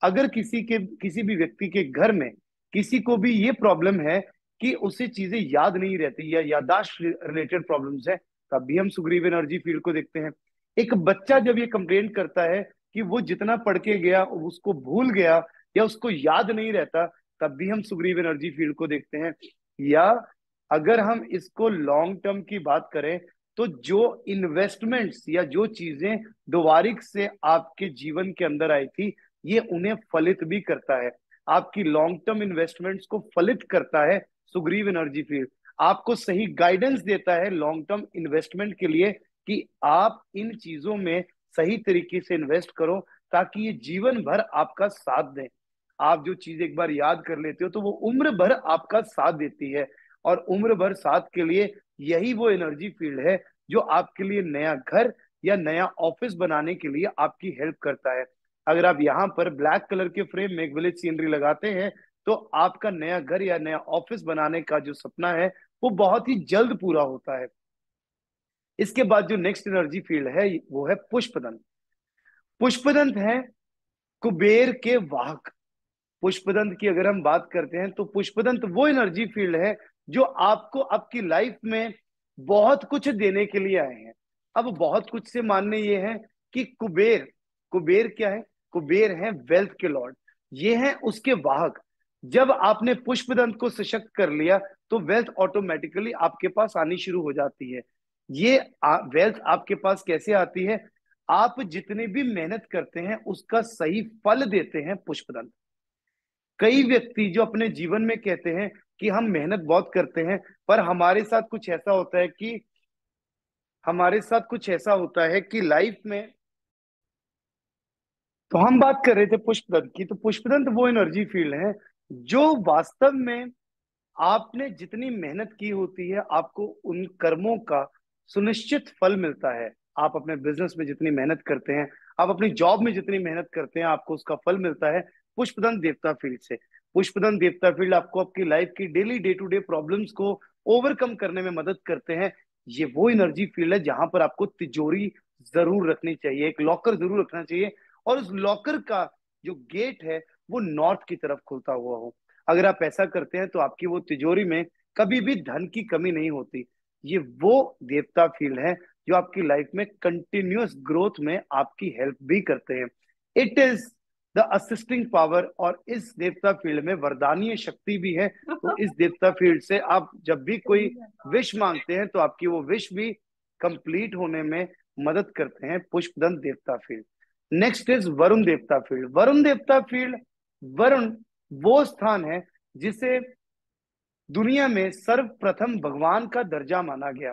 अगर किसी भी व्यक्ति के घर में किसी को भी ये प्रॉब्लम है कि उसे चीजें याद नहीं रहती या याददाश्त रिलेटेड प्रॉब्लम्स है, तब भी हम सुग्रीव एनर्जी फील्ड को देखते हैं। एक बच्चा जब ये कंप्लेंट करता है कि वो जितना पढ़ के गया उसको भूल गया या उसको याद नहीं रहता, तब भी हम सुग्रीव एनर्जी फील्ड को देखते हैं। या अगर हम इसको लॉन्ग टर्म की बात करें तो जो इन्वेस्टमेंट्स या जो चीजें दोबारिक से आपके जीवन के अंदर आई थी, ये उन्हें फलित भी करता है। आपकी लॉन्ग टर्म इन्वेस्टमेंट्स को फलित करता है सुग्रीव एनर्जी फील्ड। आपको सही गाइडेंस देता है लॉन्ग टर्म इन्वेस्टमेंट के लिए कि आप इन चीजों में सही तरीके से इन्वेस्ट करो, ताकि ये जीवन भर आपका साथ दे। आप जो चीज एक बार याद कर लेते हो तो वो उम्र भर आपका साथ देती है, और उम्र भर साथ के लिए यही वो एनर्जी फील्ड है जो आपके लिए नया घर या नया ऑफिस बनाने के लिए आपकी हेल्प करता है। अगर आप यहाँ पर ब्लैक कलर के फ्रेम में एक विलेज सीनरी लगाते हैं, तो आपका नया घर या नया ऑफिस बनाने का जो सपना है वो बहुत ही जल्द पूरा होता है। इसके बाद जो नेक्स्ट एनर्जी फील्ड है वो है पुष्पदंत। पुष्पदंत है कुबेर के वाहक। पुष्पदंत की अगर हम बात करते हैं तो पुष्पदंत वो एनर्जी फील्ड है जो आपको आपकी लाइफ में बहुत कुछ देने के लिए आए हैं। अब बहुत कुछ से मानने ये है कि कुबेर, कुबेर क्या है? कुबेर है वेल्थ के लॉर्ड, ये है उसके वाहक। जब आपने पुष्पदंत को सशक्त कर लिया तो वेल्थ ऑटोमेटिकली आपके पास आनी शुरू हो जाती है। ये वेल्थ आपके पास कैसे आती है? आप जितनी भी मेहनत करते हैं उसका सही फल देते हैं पुष्पदंत। कई व्यक्ति जो अपने जीवन में कहते हैं कि हम मेहनत बहुत करते हैं, पर हमारे साथ कुछ ऐसा होता है कि लाइफ में, तो हम बात कर रहे थे पुष्पदंत की, तो पुष्पदंत वो एनर्जी फील्ड है जो वास्तव में आपने जितनी मेहनत की होती है आपको उन कर्मों का सुनिश्चित फल मिलता है। आप अपने बिजनेस में जितनी मेहनत करते हैं, आप अपनी जॉब में जितनी मेहनत करते हैं, आपको उसका फल मिलता है पुष्पदंत देवता फील्ड से। पुष्पदंत देवता फील्ड आपको आपकी लाइफ की daily day to day problems को ओवरकम करने में मदद करते हैं। ये वो एनर्जी फील्ड है जहां पर आपको तिजोरी जरूर रखनी चाहिए, एक लॉकर जरूर रखना चाहिए, और उस लॉकर का जो गेट है वो नॉर्थ की तरफ खुलता हुआ हो। अगर आप ऐसा करते हैं तो आपकी वो तिजोरी में कभी भी धन की कमी नहीं होती। ये वो देवता फील्ड है जो आपकी लाइफ में कंटिन्यूअस ग्रोथ में आपकी हेल्प भी करते हैं। It is the assisting power, और इस देवता फील्ड में वरदानीय शक्ति भी है। तो इस देवता फील्ड से आप जब भी कोई विश मांगते हैं तो आपकी वो विश भी कंप्लीट होने में मदद करते हैं पुष्पदंत देवता फील्ड। नेक्स्ट इज वरुण देवता फील्ड। वरुण देवता फील्ड, वरुण वो स्थान है जिसे दुनिया में सर्वप्रथम भगवान का दर्जा माना गया।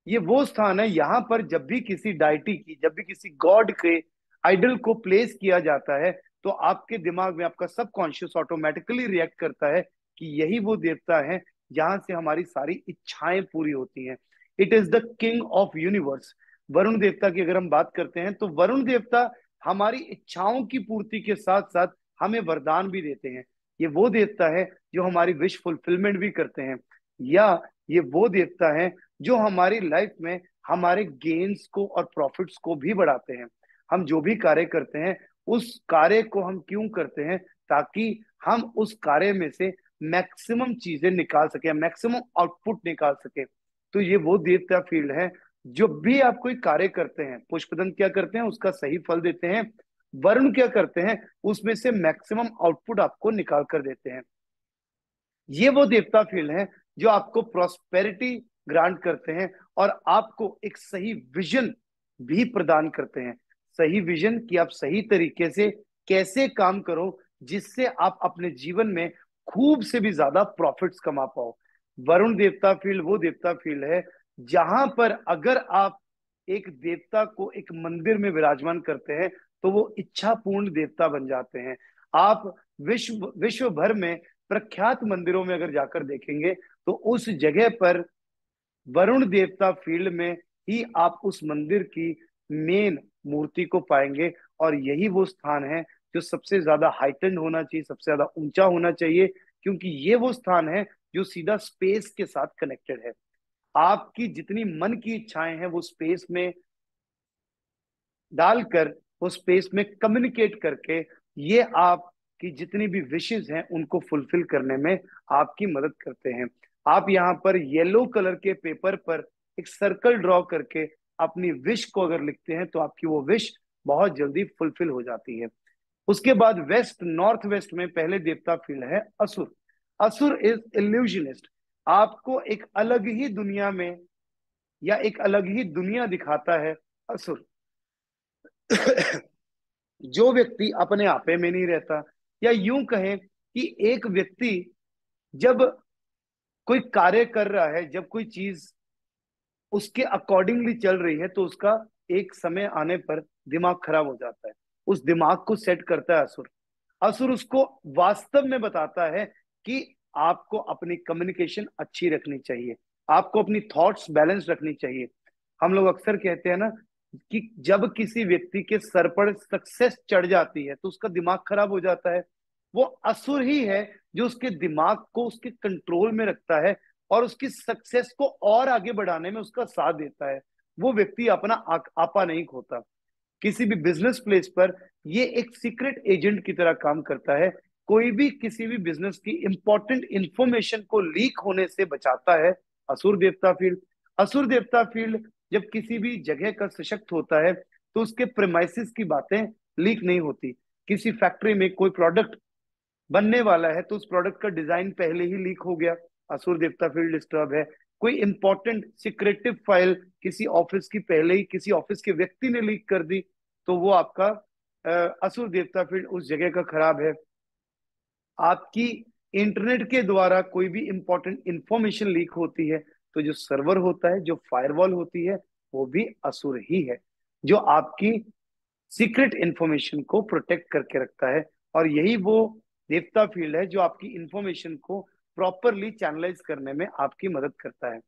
ये वो स्थान है यहाँ पर जब भी किसी डाइटी की, जब भी किसी गॉड के आइडल को प्लेस किया जाता है, तो आपके दिमाग में आपका सबकॉन्शियस ऑटोमेटिकली रिएक्ट करता है कि यही वो देवता है जहां से हमारी सारी इच्छाएं पूरी होती हैं। It is the king of universe. Varun देवता की अगर हम बात करते हैं तो वरुण देवता हमारी इच्छाओं की पूर्ति के साथ साथ हमें वरदान भी देते हैं। ये वो देवता है जो हमारी विश फुलफिलमेंट भी करते हैं, या ये वो देवता है जो हमारी लाइफ में हमारे गेन्स को और प्रॉफिट्स को भी बढ़ाते हैं। हम जो भी कार्य करते हैं उस कार्य को हम क्यों करते हैं? ताकि हम उस कार्य में से मैक्सिमम चीजें निकाल सके, मैक्सिमम आउटपुट निकाल सके। तो ये वो देवता फील्ड है। जो भी आप कोई कार्य करते हैं, पुष्पदंत क्या करते हैं? उसका सही फल देते हैं। वरुण क्या करते हैं? उसमें से मैक्सिमम आउटपुट आपको निकाल कर देते हैं। ये वो देवता फील्ड है जो आपको प्रॉस्पेरिटी ग्रांट करते हैं और आपको एक सही विजन भी प्रदान करते हैं। सही विजन कि आप सही तरीके से कैसे काम करो जिससे आप अपने जीवन में खूब से भी ज्यादा प्रॉफिट्स कमा पाओ। वरुण देवता फील्ड वो देवता फील्ड है जहां पर अगर आप एक देवता को एक मंदिर में विराजमान करते हैं तो वो इच्छा पूर्ण देवता बन जाते हैं। आप विश्व विश्व भर में प्रख्यात मंदिरों में अगर जाकर देखेंगे तो उस जगह पर वरुण देवता फील्ड में ही आप उस मंदिर की मेन मूर्ति को पाएंगे। और यही वो स्थान है जो सबसे ज्यादा हाइटेंड होना चाहिए, सबसे ज्यादा ऊंचा होना चाहिए, क्योंकि ये वो स्थान है जो सीधा स्पेस के साथ कनेक्टेड है। आपकी जितनी मन की इच्छाएं हैं वो स्पेस में डालकर, वो स्पेस में कम्युनिकेट करके ये आपकी जितनी भी विशेष हैं उनको फुलफिल करने में आपकी मदद करते हैं। आप यहाँ पर येलो कलर के पेपर पर एक सर्कल ड्रॉ करके अपनी विश को अगर लिखते हैं तो आपकी वो विश बहुत जल्दी फुलफिल हो जाती है। उसके बाद वेस्ट नॉर्थ वेस्ट में पहले देवता फील्ड है असुर। असुर इज इल्यूजनिस्ट। आपको एक अलग ही दुनिया में या एक अलग ही दुनिया दिखाता है असुर। जो व्यक्ति अपने आपे में नहीं रहता, या यूं कहें कि एक व्यक्ति जब कोई कार्य कर रहा है, जब कोई चीज उसके अकॉर्डिंगली चल रही है, तो उसका एक समय आने पर दिमाग खराब हो जाता है। उस दिमाग को सेट करता है असुर। असुर उसको वास्तव में बताता है कि आपको अपनी कम्युनिकेशन अच्छी रखनी चाहिए, आपको अपनी थॉट्स बैलेंस रखनी चाहिए। हम लोग अक्सर कहते हैं ना कि जब किसी व्यक्ति के सर पर सक्सेस चढ़ जाती है तो उसका दिमाग खराब हो जाता है। वो असुर ही है जो उसके दिमाग को उसके कंट्रोल में रखता है और उसकी सक्सेस को और आगे बढ़ाने में उसका साथ देता है। वो व्यक्ति अपना आपा नहीं खोता। किसी भी बिजनेस प्लेस पर ये एक सीक्रेट एजेंट की तरह काम करता है। कोई भी किसी भी बिजनेस की इंपॉर्टेंट इंफॉर्मेशन को लीक होने से बचाता है असुर देवता फील्ड। असुर देवता फील्ड जब किसी भी जगह का सशक्त होता है तो उसके प्रेमाइसिस की बातें लीक नहीं होती। किसी फैक्ट्री में कोई प्रोडक्ट बनने वाला है तो उस प्रोडक्ट का डिजाइन पहले ही लीक हो गया, असुर देवता फील्ड डिस्टर्ब है। कोई इंपॉर्टेंट सिक्रेटिव फाइल किसी ऑफिस की पहले ही किसी ऑफिस के व्यक्ति ने लीक कर दी तो वो आपका असुर देवता फील्ड उस जगह का खराब है। आपकी इंटरनेट के द्वारा कोई भी इंपॉर्टेंट इंफॉर्मेशन लीक होती है तो जो सर्वर होता है, जो फायरवॉल होती है, वो भी असुर ही है जो आपकी सीक्रेट इंफॉर्मेशन को प्रोटेक्ट करके रखता है। और यही वो देवता फील्ड है जो आपकी इंफॉर्मेशन को प्रॉपरली चैनलाइज करने में आपकी मदद करता है।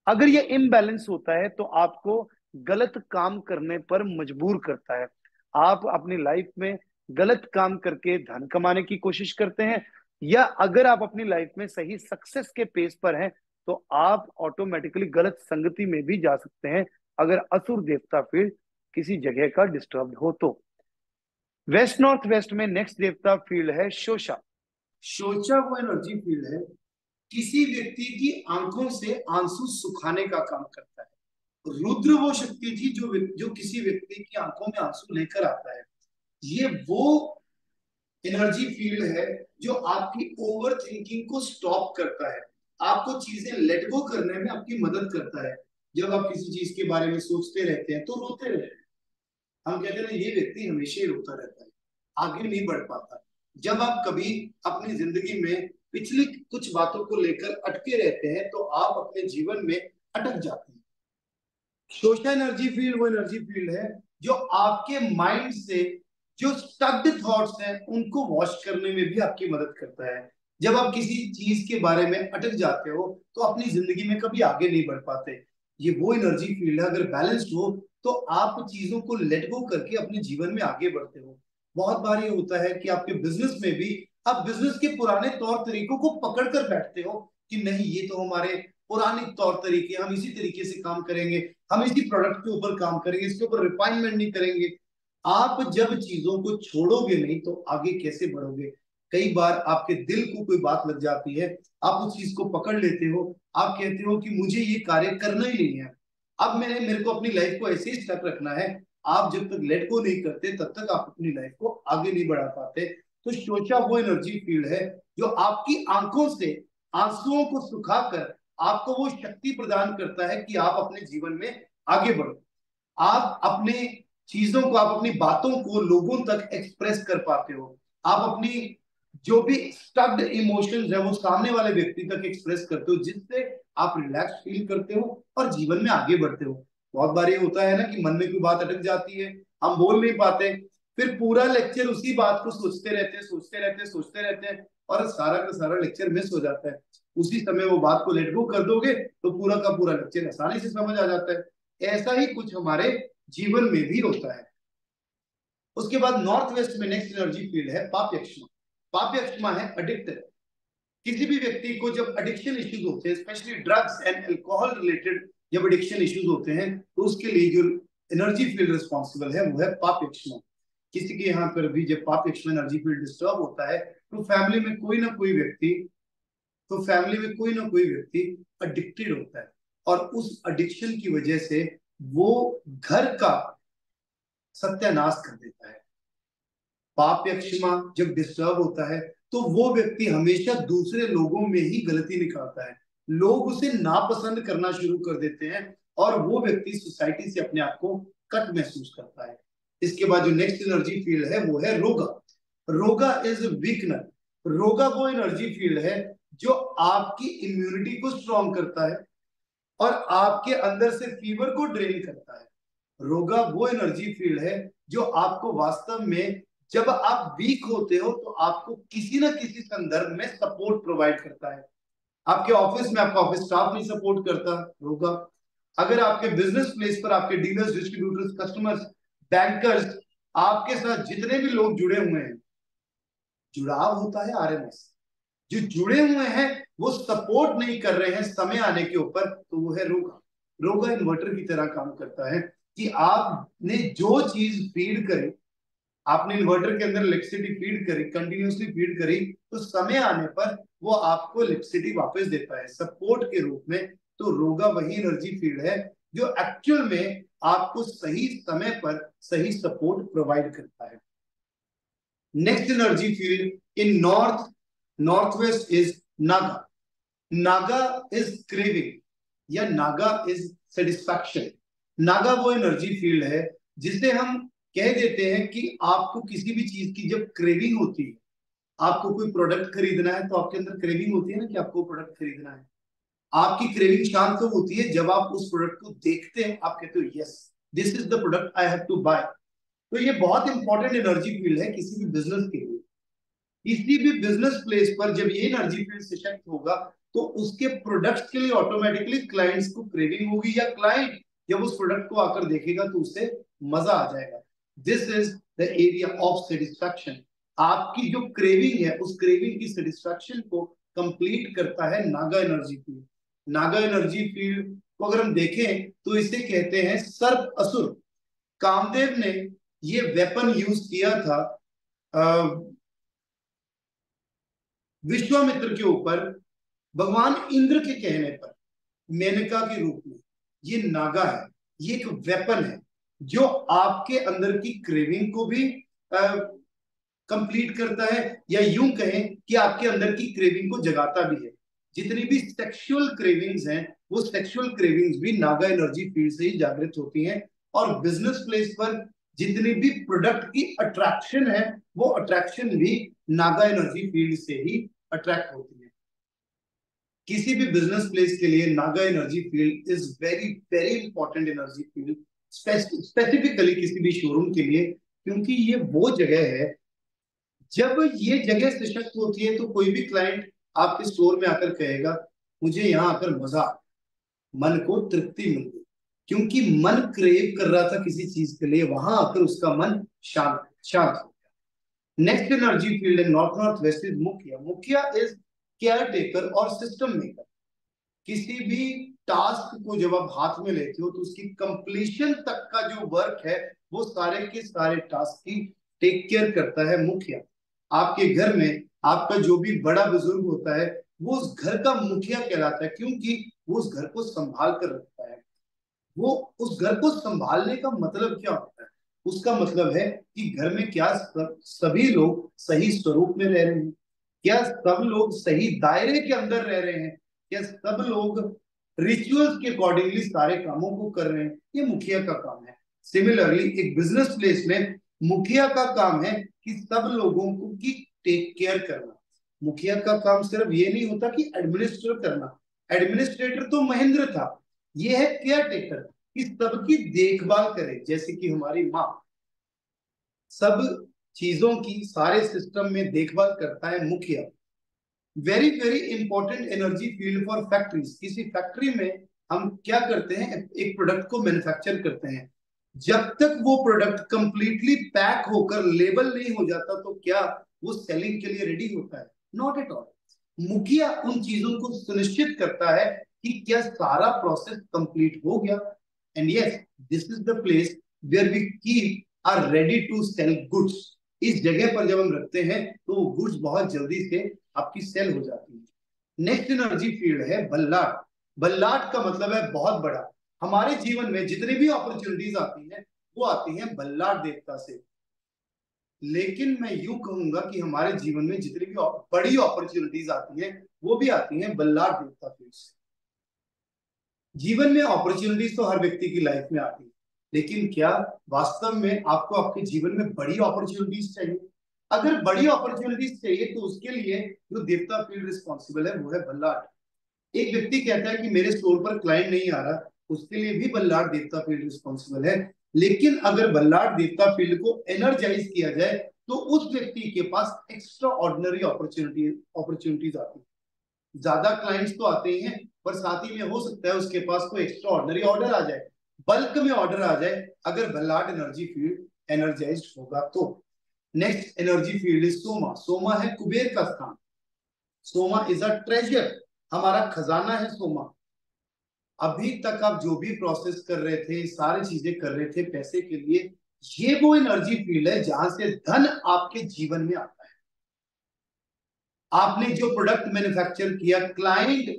अगर ये इम्बैलेंस होता है तो आपको गलत काम करने पर मजबूर करता है। आप अपनी लाइफ में गलत काम करके धन कमाने की कोशिश करते हैं, या अगर आप अपनी लाइफ में सही सक्सेस के पेस पर हैं तो आप ऑटोमेटिकली गलत संगति में भी जा सकते हैं अगर असुर देवता फील्ड किसी जगह का डिस्टर्ब हो तो। वेस्ट नॉर्थ वेस्ट में नेक्स्ट देवता फील्ड है शोषा। शोचा वो एनर्जी फील्ड है, किसी व्यक्ति की आंखों से आंसू सुखाने का काम करता है। रुद्र वो शक्ति थी जो किसी व्यक्ति की आंखों में आंसू लेकर आता है। ये वो एनर्जी फील्ड है जो आपकी ओवर थिंकिंग को स्टॉप करता है, आपको चीजें लेट गो करने में आपकी मदद करता है। जब आप किसी चीज के बारे में सोचते रहते हैं तो रोते रहते हैं। हम कहते हैं ये व्यक्ति हमेशा ही रोता रहता है, आगे नहीं बढ़ पाता। जब आप कभी अपनी जिंदगी में पिछली कुछ बातों को लेकर अटके रहते हैं तो आप अपने जीवन में अटक जाते हैं। सोशल एनर्जी फील्ड वो एनर्जी फील्ड है जो आपके माइंड से जो स्टक्ड थॉट्स हैं उनको वॉश करने में भी आपकी मदद करता है। जब आप किसी चीज के बारे में अटक जाते हो तो अपनी जिंदगी में कभी आगे नहीं बढ़ पाते। ये वो एनर्जी फील्ड है, अगर बैलेंस्ड हो तो आप चीजों को लेट गो करके अपने जीवन में आगे बढ़ते हो। बहुत बार ये होता है कि आपके बिजनेस में भी आप बिजनेस के पुराने तौर तरीकों को पकड़ कर बैठते हो कि नहीं ये तो हमारे पुराने तौर तरीके, हम इसी तरीके से काम करेंगे, हम इसी प्रोडक्ट के ऊपर काम करेंगे, इसके ऊपर रिफाइनमेंट नहीं करेंगे। आप जब चीजों को छोड़ोगे नहीं तो आगे कैसे बढ़ोगे। कई बार आपके दिल को कोई बात लग जाती है, आप उस चीज को पकड़ लेते हो, आप कहते हो कि मुझे ये कार्य करना ही नहीं है, अब मैंने मेरे को अपनी लाइफ को ऐसे ही स्टक रखना है। आप जब तक लेट गो नहीं करते तब तक आप अपनी लाइफ को आगे नहीं बढ़ा पाते। तो सोचा वो एनर्जी फील्ड है जो आपकी आंखों से आंसुओं को सुखाकर आपको वो शक्ति प्रदान करता है कि आप अपने जीवन में आगे बढ़ो। आप अपने चीजों को, आप अपनी बातों को लोगों तक एक्सप्रेस कर पाते हो। आप अपनी जो भी स्टक्ड इमोशंस है वो सामने वाले व्यक्ति तक एक्सप्रेस करते हो, जिससे आप रिलैक्स फील करते हो और जीवन में आगे बढ़ते हो। बहुत बार ये होता है ना कि मन में कोई बात अटक जाती है, हम बोल नहीं पाते, फिर पूरा लेक्चर उसी बात को सोचते रहते हैं, सोचते रहते हैं, सोचते रहते हैं, और सारा का सारा लेक्चर मिस हो जाता है। उसी समय वो बात को लेट गो कर दोगे तो पूरा का पूरा लेक्चर आसानी से समझ आ जाता है। ऐसा ही कुछ हमारे जीवन में भी होता है। उसके बाद नॉर्थ वेस्ट में नेक्स्ट एनर्जी फील्ड है पापयक्षमा। पापयक्षमा है अडिक्टर। किसी भी व्यक्ति को जब एडिक्शन इश्यूज होते हैं, specially drugs and alcohol related जब एडिक्शन इश्यूज होते हैं, तो उसके लिए जो एनर्जी फील्ड रिस्पॉन्सिबल है वो है पापयक्षमा। किसी के यहाँ पर भी जब पापयक्षमा एनर्जी फील्ड डिस्टर्ब होता है तो फैमिली में कोई ना कोई व्यक्ति अडिक्टेड होता है, और उस एडिक्शन की वजह से वो घर का सत्यानाश कर देता है। पाप या क्षमा जब डिस्टर्ब होता है तो वो व्यक्ति हमेशा दूसरे लोगों में ही गलती निकालता है, लोग उसे नापसंद करना शुरू कर देते हैं और वो व्यक्ति सोसाइटी से अपने आप को कट महसूस करता है। इसके बाद जो नेक्स्ट एनर्जी फील्ड है वो है रोगा। रोगा इज वीकनेस। रोगा वो एनर्जी फील्ड है जो आपकी इम्यूनिटी को स्ट्रॉन्ग करता है और आपके अंदर से फीवर को ड्रेन करता है। रोगा वो एनर्जी फील्ड है जो आपको वास्तव में जब आप वीक होते हो तो आपको किसी ना किसी संदर्भ में सपोर्ट प्रोवाइड करता है। आपके ऑफिस में आपका ऑफिस स्टाफ नहीं सपोर्ट करता होगा, अगर आपके बिजनेस प्लेस पर आपके डीलर्स, डिस्ट्रीब्यूटर्स, कस्टमर्स, बैंकर्स, आपके साथ जितने भी लोग जुड़े हुए हैं, जुड़ाव होता है आरएमएस, जो जुड़े हुए हैं वो सपोर्ट नहीं कर रहे हैं समय आने के ऊपर, तो वो है रोगा। रोगा इन्वर्टर की तरह काम करता है कि आपने जो चीज फीड करी, आपने इन्वर्टर के अंदर इलेक्ट्रिसिटी फीड करी, कंटिन्यूसली फीड करी, तो समय आने पर वो आपको इलेक्ट्रिसिटी वापस देता है सपोर्ट के रूप में। तो रोगा वही एनर्जी फील्ड है जो एक्चुअल में आपको सही समय पर सही सपोर्ट प्रोवाइड करता है। Next energy field in north west is Naga. Naga is craving या नागा इज सेटिस्फैक्शन। नागा वो एनर्जी फील्ड है जिसे हम कह देते हैं कि आपको किसी भी चीज की जब क्रेविंग होती है, आपको कोई प्रोडक्ट खरीदना है तो आपके अंदर क्रेविंग होती है ना कि आपको प्रोडक्ट खरीदना है। आपकी क्रेविंग शांत तो होती है जब आप उस प्रोडक्ट को देखते हैं, आप कहते हो yes this is the product I have to buy. तो ये बहुत इंपॉर्टेंट एनर्जी फील्ड है किसी भी बिजनेस के लिए। किसी भी बिजनेस प्लेस पर जब ये एनर्जी फील्ड सशक्त होगा तो उसके प्रोडक्ट्स के लिए ऑटोमेटिकली क्लाइंट्स को क्रेविंग होगी, या क्लाइंट जब उस प्रोडक्ट को आकर देखेगा तो उसे मजा आ जाएगा। This is the area of satisfaction. आपकी जो क्रेविंग है उस क्रेविंग की सेटिस्फैक्शन को कंप्लीट करता है Naga energy field. Naga energy field को अगर हम देखें तो इसे कहते हैं सर्प असुर। कामदेव ने ये वेपन यूज किया था विश्वामित्र के ऊपर भगवान इंद्र के कहने पर, मेनका के रूप में। ये नागा है, ये एक वेपन है जो आपके अंदर की क्रेविंग को भी कंप्लीट करता है, या यूं कहें कि आपके अंदर की क्रेविंग को जगाता भी है। जितनी भी सेक्सुअल क्रेविंग्स हैं वो सेक्सुअल क्रेविंग्स भी नागा एनर्जी फील्ड से ही जागृत होती हैं। और बिजनेस प्लेस पर जितनी भी प्रोडक्ट की अट्रैक्शन है वो अट्रैक्शन भी नागा एनर्जी फील्ड से ही अट्रैक्ट होती है। किसी भी बिजनेस प्लेस के लिए Naga energy field is very very important energy field, specifically किसी भी शोरूम के लिए, क्योंकि ये वो जगह है जब ये जगह सशक्त होती है तो कोई भी क्लाइंट आपके स्टोर में आकर कहेगा मुझे यहाँ आकर मजा, मन को तृप्ति मिल गई, क्योंकि मन क्रेव कर रहा था किसी चीज के लिए, वहां आकर उसका मन शांत शांत हो गया। Next energy field in north north west is मुखिया। मुखिया इज केयर टेकर और सिस्टम मेकर। किसी भी टास्क को जब आप हाथ में लेते हो तो उसकी कंप्लीशन तक का जो वर्क है वो सारे के सारे टास्क की टेक केयर करता है मुखिया। आपके घर में आपका जो भी बड़ा बुजुर्ग होता है वो उस घर का मुखिया कहलाता है, क्योंकि वो उस घर को संभाल कर रखता है। वो उस घर को संभालने का मतलब क्या होता है? उसका मतलब है कि घर में क्या सभी लोग सही स्वरूप में रह रहे हैं, क्या सब लोग सही दायरे के अंदर रह रहे हैं, क्या सब लोग रिचुअल्स के अकॉर्डिंगली सारे कामों को कर रहे हैं। ये मुखिया का काम है। सिमिलरली एक बिजनेस प्लेस में मुखिया का काम है कि सब लोगों को की टेक केयर करना। मुखिया का काम सिर्फ ये नहीं होता कि एडमिनिस्टर करना, एडमिनिस्ट्रेटर तो महेंद्र था, ये है केयर टेकर कि सबकी देखभाल करे। जैसे कि हमारी माँ सब चीजों की सारे सिस्टम में देखभाल करता है मुखिया। Very very important energy field for factories. किसी फैक्ट्री में हम क्या करते हैं, एक प्रोडक्ट को मैन्युफैक्चर करते हैं, जब तक वो प्रोडक्ट कंप्लीटली पैक होकर लेबल नहीं हो जाता तो क्या वो सेलिंग के लिए रेडी होता है? Not at all. मुखिया उन चीजों को सुनिश्चित करता है कि क्या सारा प्रोसेस कंप्लीट हो गया। And yes, this is the place where we keep are ready to sell goods. इस जगह पर जब हम रखते हैं तो वो गुड्स बहुत जल्दी से आपकी सेल हो जाती है। नेक्स्ट एनर्जी फील्ड है बल्लाट। बल्लाट का मतलब है बहुत बड़ा। हमारे जीवन में जितनी भी अपॉर्चुनिटीज आती हैं वो आती हैं बल्लाट देवता से। लेकिन मैं यूं कहूंगा कि हमारे जीवन में जितनी भी बड़ी अपॉर्चुनिटीज आती हैं वो भी आती हैं बल्लाट देवता फील्ड से। जीवन में अपॉर्चुनिटीज तो हर व्यक्ति की लाइफ में आती है, लेकिन क्या वास्तव में आपको आपके जीवन में बड़ी अपॉर्चुनिटीज चाहिए? अगर बड़ी अपॉर्चुनिटीज चाहिए तो उसके लिए जो देवता फील्ड रिस्पॉन्सिबल है वो है बल्लाट। एक व्यक्ति कहता है कि मेरे स्टोर पर क्लाइंट नहीं आ रहा, उसके लिए भी बल्लाट देवता फील्ड रिस्पॉन्सिबल है। लेकिन अगर बल्लाट देवता फील्ड को एनर्जाइज किया जाए तो उस व्यक्ति के पास एक्स्ट्रा ऑर्डिनरी अपॉर्चुनिटीज आती है। ज्यादा क्लाइंट्स तो आते ही हैं, पर साथ ही में हो सकता है उसके पास कोई एक्स्ट्रा ऑर्डिनरी ऑर्डर आ जाए, बल्क में ऑर्डर आ जाए, अगर बल्लाट एनर्जी फील्ड एनर्जाइज्ड होगा तो। Next energy field is Soma. Soma है कुबेर का स्थान। सोमा इज अ ट्रेजर, हमारा खजाना है सोमा। अभी तक आप जो भी प्रोसेस कर रहे थे, सारी चीजें कर रहे थे पैसे के लिए, ये वो एनर्जी फील्ड है जहां से धन आपके जीवन में आता है। आपने जो प्रोडक्ट मैन्युफैक्चर किया, क्लाइंट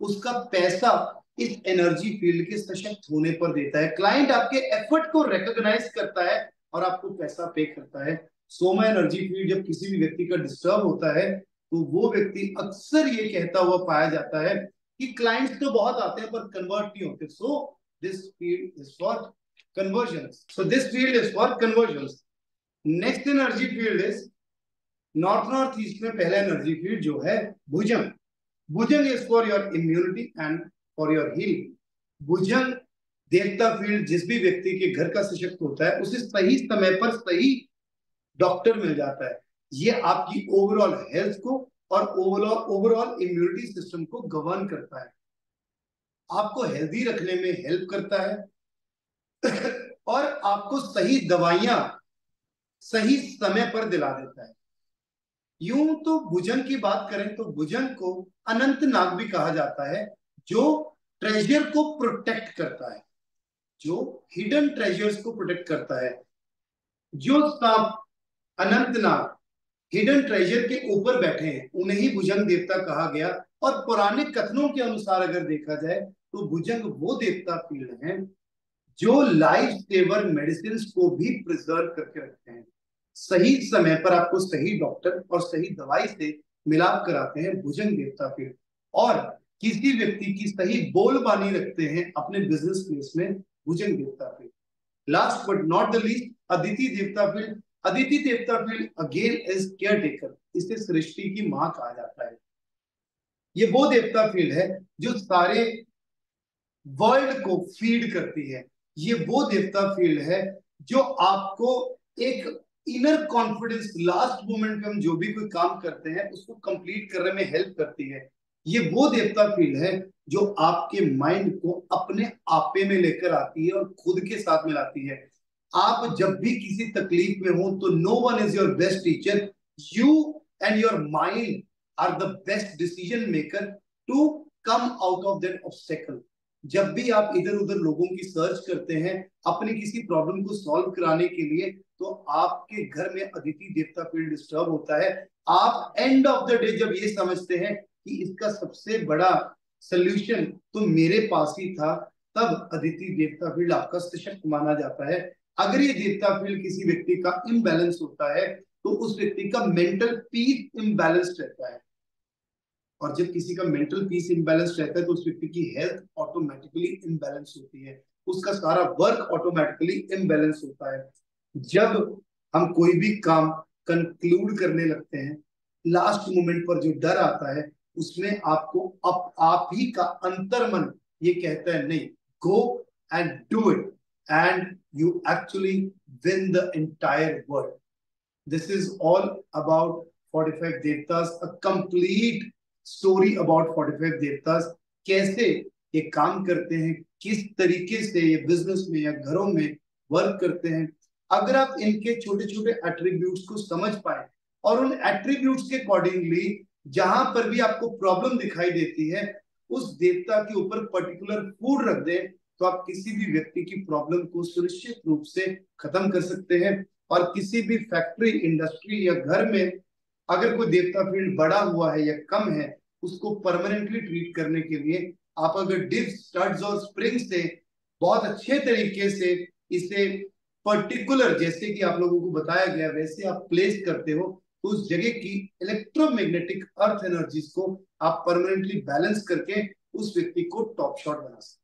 उसका पैसा इस एनर्जी फील्ड के सशक्त होने पर देता है। क्लाइंट आपके एफर्ट को रिकॉग्नाइज करता है और आपको पैसा पे करता है। सोमा एनर्जी फील्ड जब किसी भी व्यक्ति का डिस्टर्ब होता है तो वो व्यक्ति अक्सर ये कहता हुआ पाया जाता है कि क्लाइंट्स तो बहुत आते हैं पर कन्वर्ट नहीं होते। So this field is for conversion. So this field is for conversion. Next energy field is north east में पहला एनर्जी फील्ड जो है Bhujang. Bhujang is for your immunity and for your healing. Bhujang देवता फील्ड जिस भी व्यक्ति के घर का सशक्त होता है उसे सही समय पर सही डॉक्टर मिल जाता है। ये आपकी ओवरऑल हेल्थ को और ओवरऑल इम्यूनिटी सिस्टम को गवर्न करता है, आपको हेल्दी रखने में हेल्प करता है और आपको सही दवाइयां सही समय पर दिला देता है। यूं तो भुजंग की बात करें तो भुजंग को अनंत नाग भी कहा जाता है, जो ट्रेजर को प्रोटेक्ट करता है, जो हिडन ट्रेजर्स को प्रोटेक्ट करता है। जो सांप अनंतनाग हिडन ट्रेजर के ऊपर बैठे हैं उन्हें ही भुजंग देवता कहा गया। और पुराने कथनों के अनुसार अगर देखा जाए तो भुजंग वो देवता फील्ड हैं जो लाइफ सेवर मेडिसिन को भी प्रिजर्व करके रखते हैं। सही समय पर आपको सही डॉक्टर और सही दवाई से मिलाप कराते हैं भुजंग देवता फील्ड। और किसी व्यक्ति की सही बोलबानी रखते हैं अपने बिजनेस प्लेस में भुजंग देवता field. Last but not the least Aditi देवता फील्ड। अदिति देवता field again is care taker, इसे सृष्टि की मां कहा जाता है। ये वो देवता फील्ड है जो सारे वर्ल्ड को फीड करती है। ये वो देवता फील्ड है जो आपको एक इनर कॉन्फिडेंस, लास्ट मोमेंट पे हम जो भी कोई काम करते हैं उसको कंप्लीट करने में हेल्प करती है। ये वो देवता फील्ड है जो आपके माइंड को अपने आपे में लेकर आती है और खुद के साथ मिलाती है। आप जब भी किसी तकलीफ में हो तो no one is your best teacher, you and your mind are the best decision maker to come out of that obstacle. जब भी आप इधर उधर लोगों की सर्च करते हैं अपनी किसी प्रॉब्लम को सॉल्व कराने के लिए, तो आपके घर में अदिति देवता फील्ड डिस्टर्ब होता है। आप एंड ऑफ द डे जब ये समझते हैं कि इसका सबसे बड़ा सोल्यूशन तो मेरे पास ही था, तब अदिति देवता फील्ड आपका सशक्त माना जाता है। अगर ये देवता फील्ड किसी व्यक्ति का इम्बैलेंस होता है तो उस व्यक्ति का मेंटल पीस इम्बैलेंस्ड रहता है, और जब किसी का मेंटल पीस इम्बैलेंस रहता है तो उस व्यक्ति की हेल्थ ऑटोमेटिकली इम्बैलेंस होती है, उसका सारा वर्क ऑटोमेटिकली इम्बैलेंस होता है। जब हम कोई भी काम कंक्लूड करने लगते हैं, लास्ट मोमेंट पर जो डर आता है उसमें आपको आप ही का अंतर्मन ये कहता है नहीं, go and do it and you actually win the entire world. This is all about 45 देवतास, a complete story about 45 देवतास। कैसे ये काम करते हैं, किस तरीके से ये बिजनेस में या घरों में वर्क करते हैं। अगर आप इनके छोटे छोटे एट्रीब्यूट्स को समझ पाए और उन एट्रीब्यूट्स के अकॉर्डिंगली जहां पर भी आपको प्रॉब्लम दिखाई देती है उस देवता के ऊपर पर्टिकुलर फूड रख दें, तो आप किसी भी व्यक्ति की प्रॉब्लम को सुनिश्चित रूप से खत्म कर सकते हैं। और किसी भी फैक्ट्री, इंडस्ट्री या घर में अगर कोई देवता फील्ड बढ़ा हुआ है या कम है, उसको परमानेंटली ट्रीट करने के लिए आप अगर डिप्स, स्टड्स और स्प्रिंग से बहुत अच्छे तरीके से इसे पर्टिकुलर, जैसे कि आप लोगों को बताया गया वैसे आप प्लेस करते हो, तो उस जगह की इलेक्ट्रोमैग्नेटिक अर्थ एनर्जीज को आप परमानेंटली बैलेंस करके उस व्यक्ति को टॉप शॉट बना सकते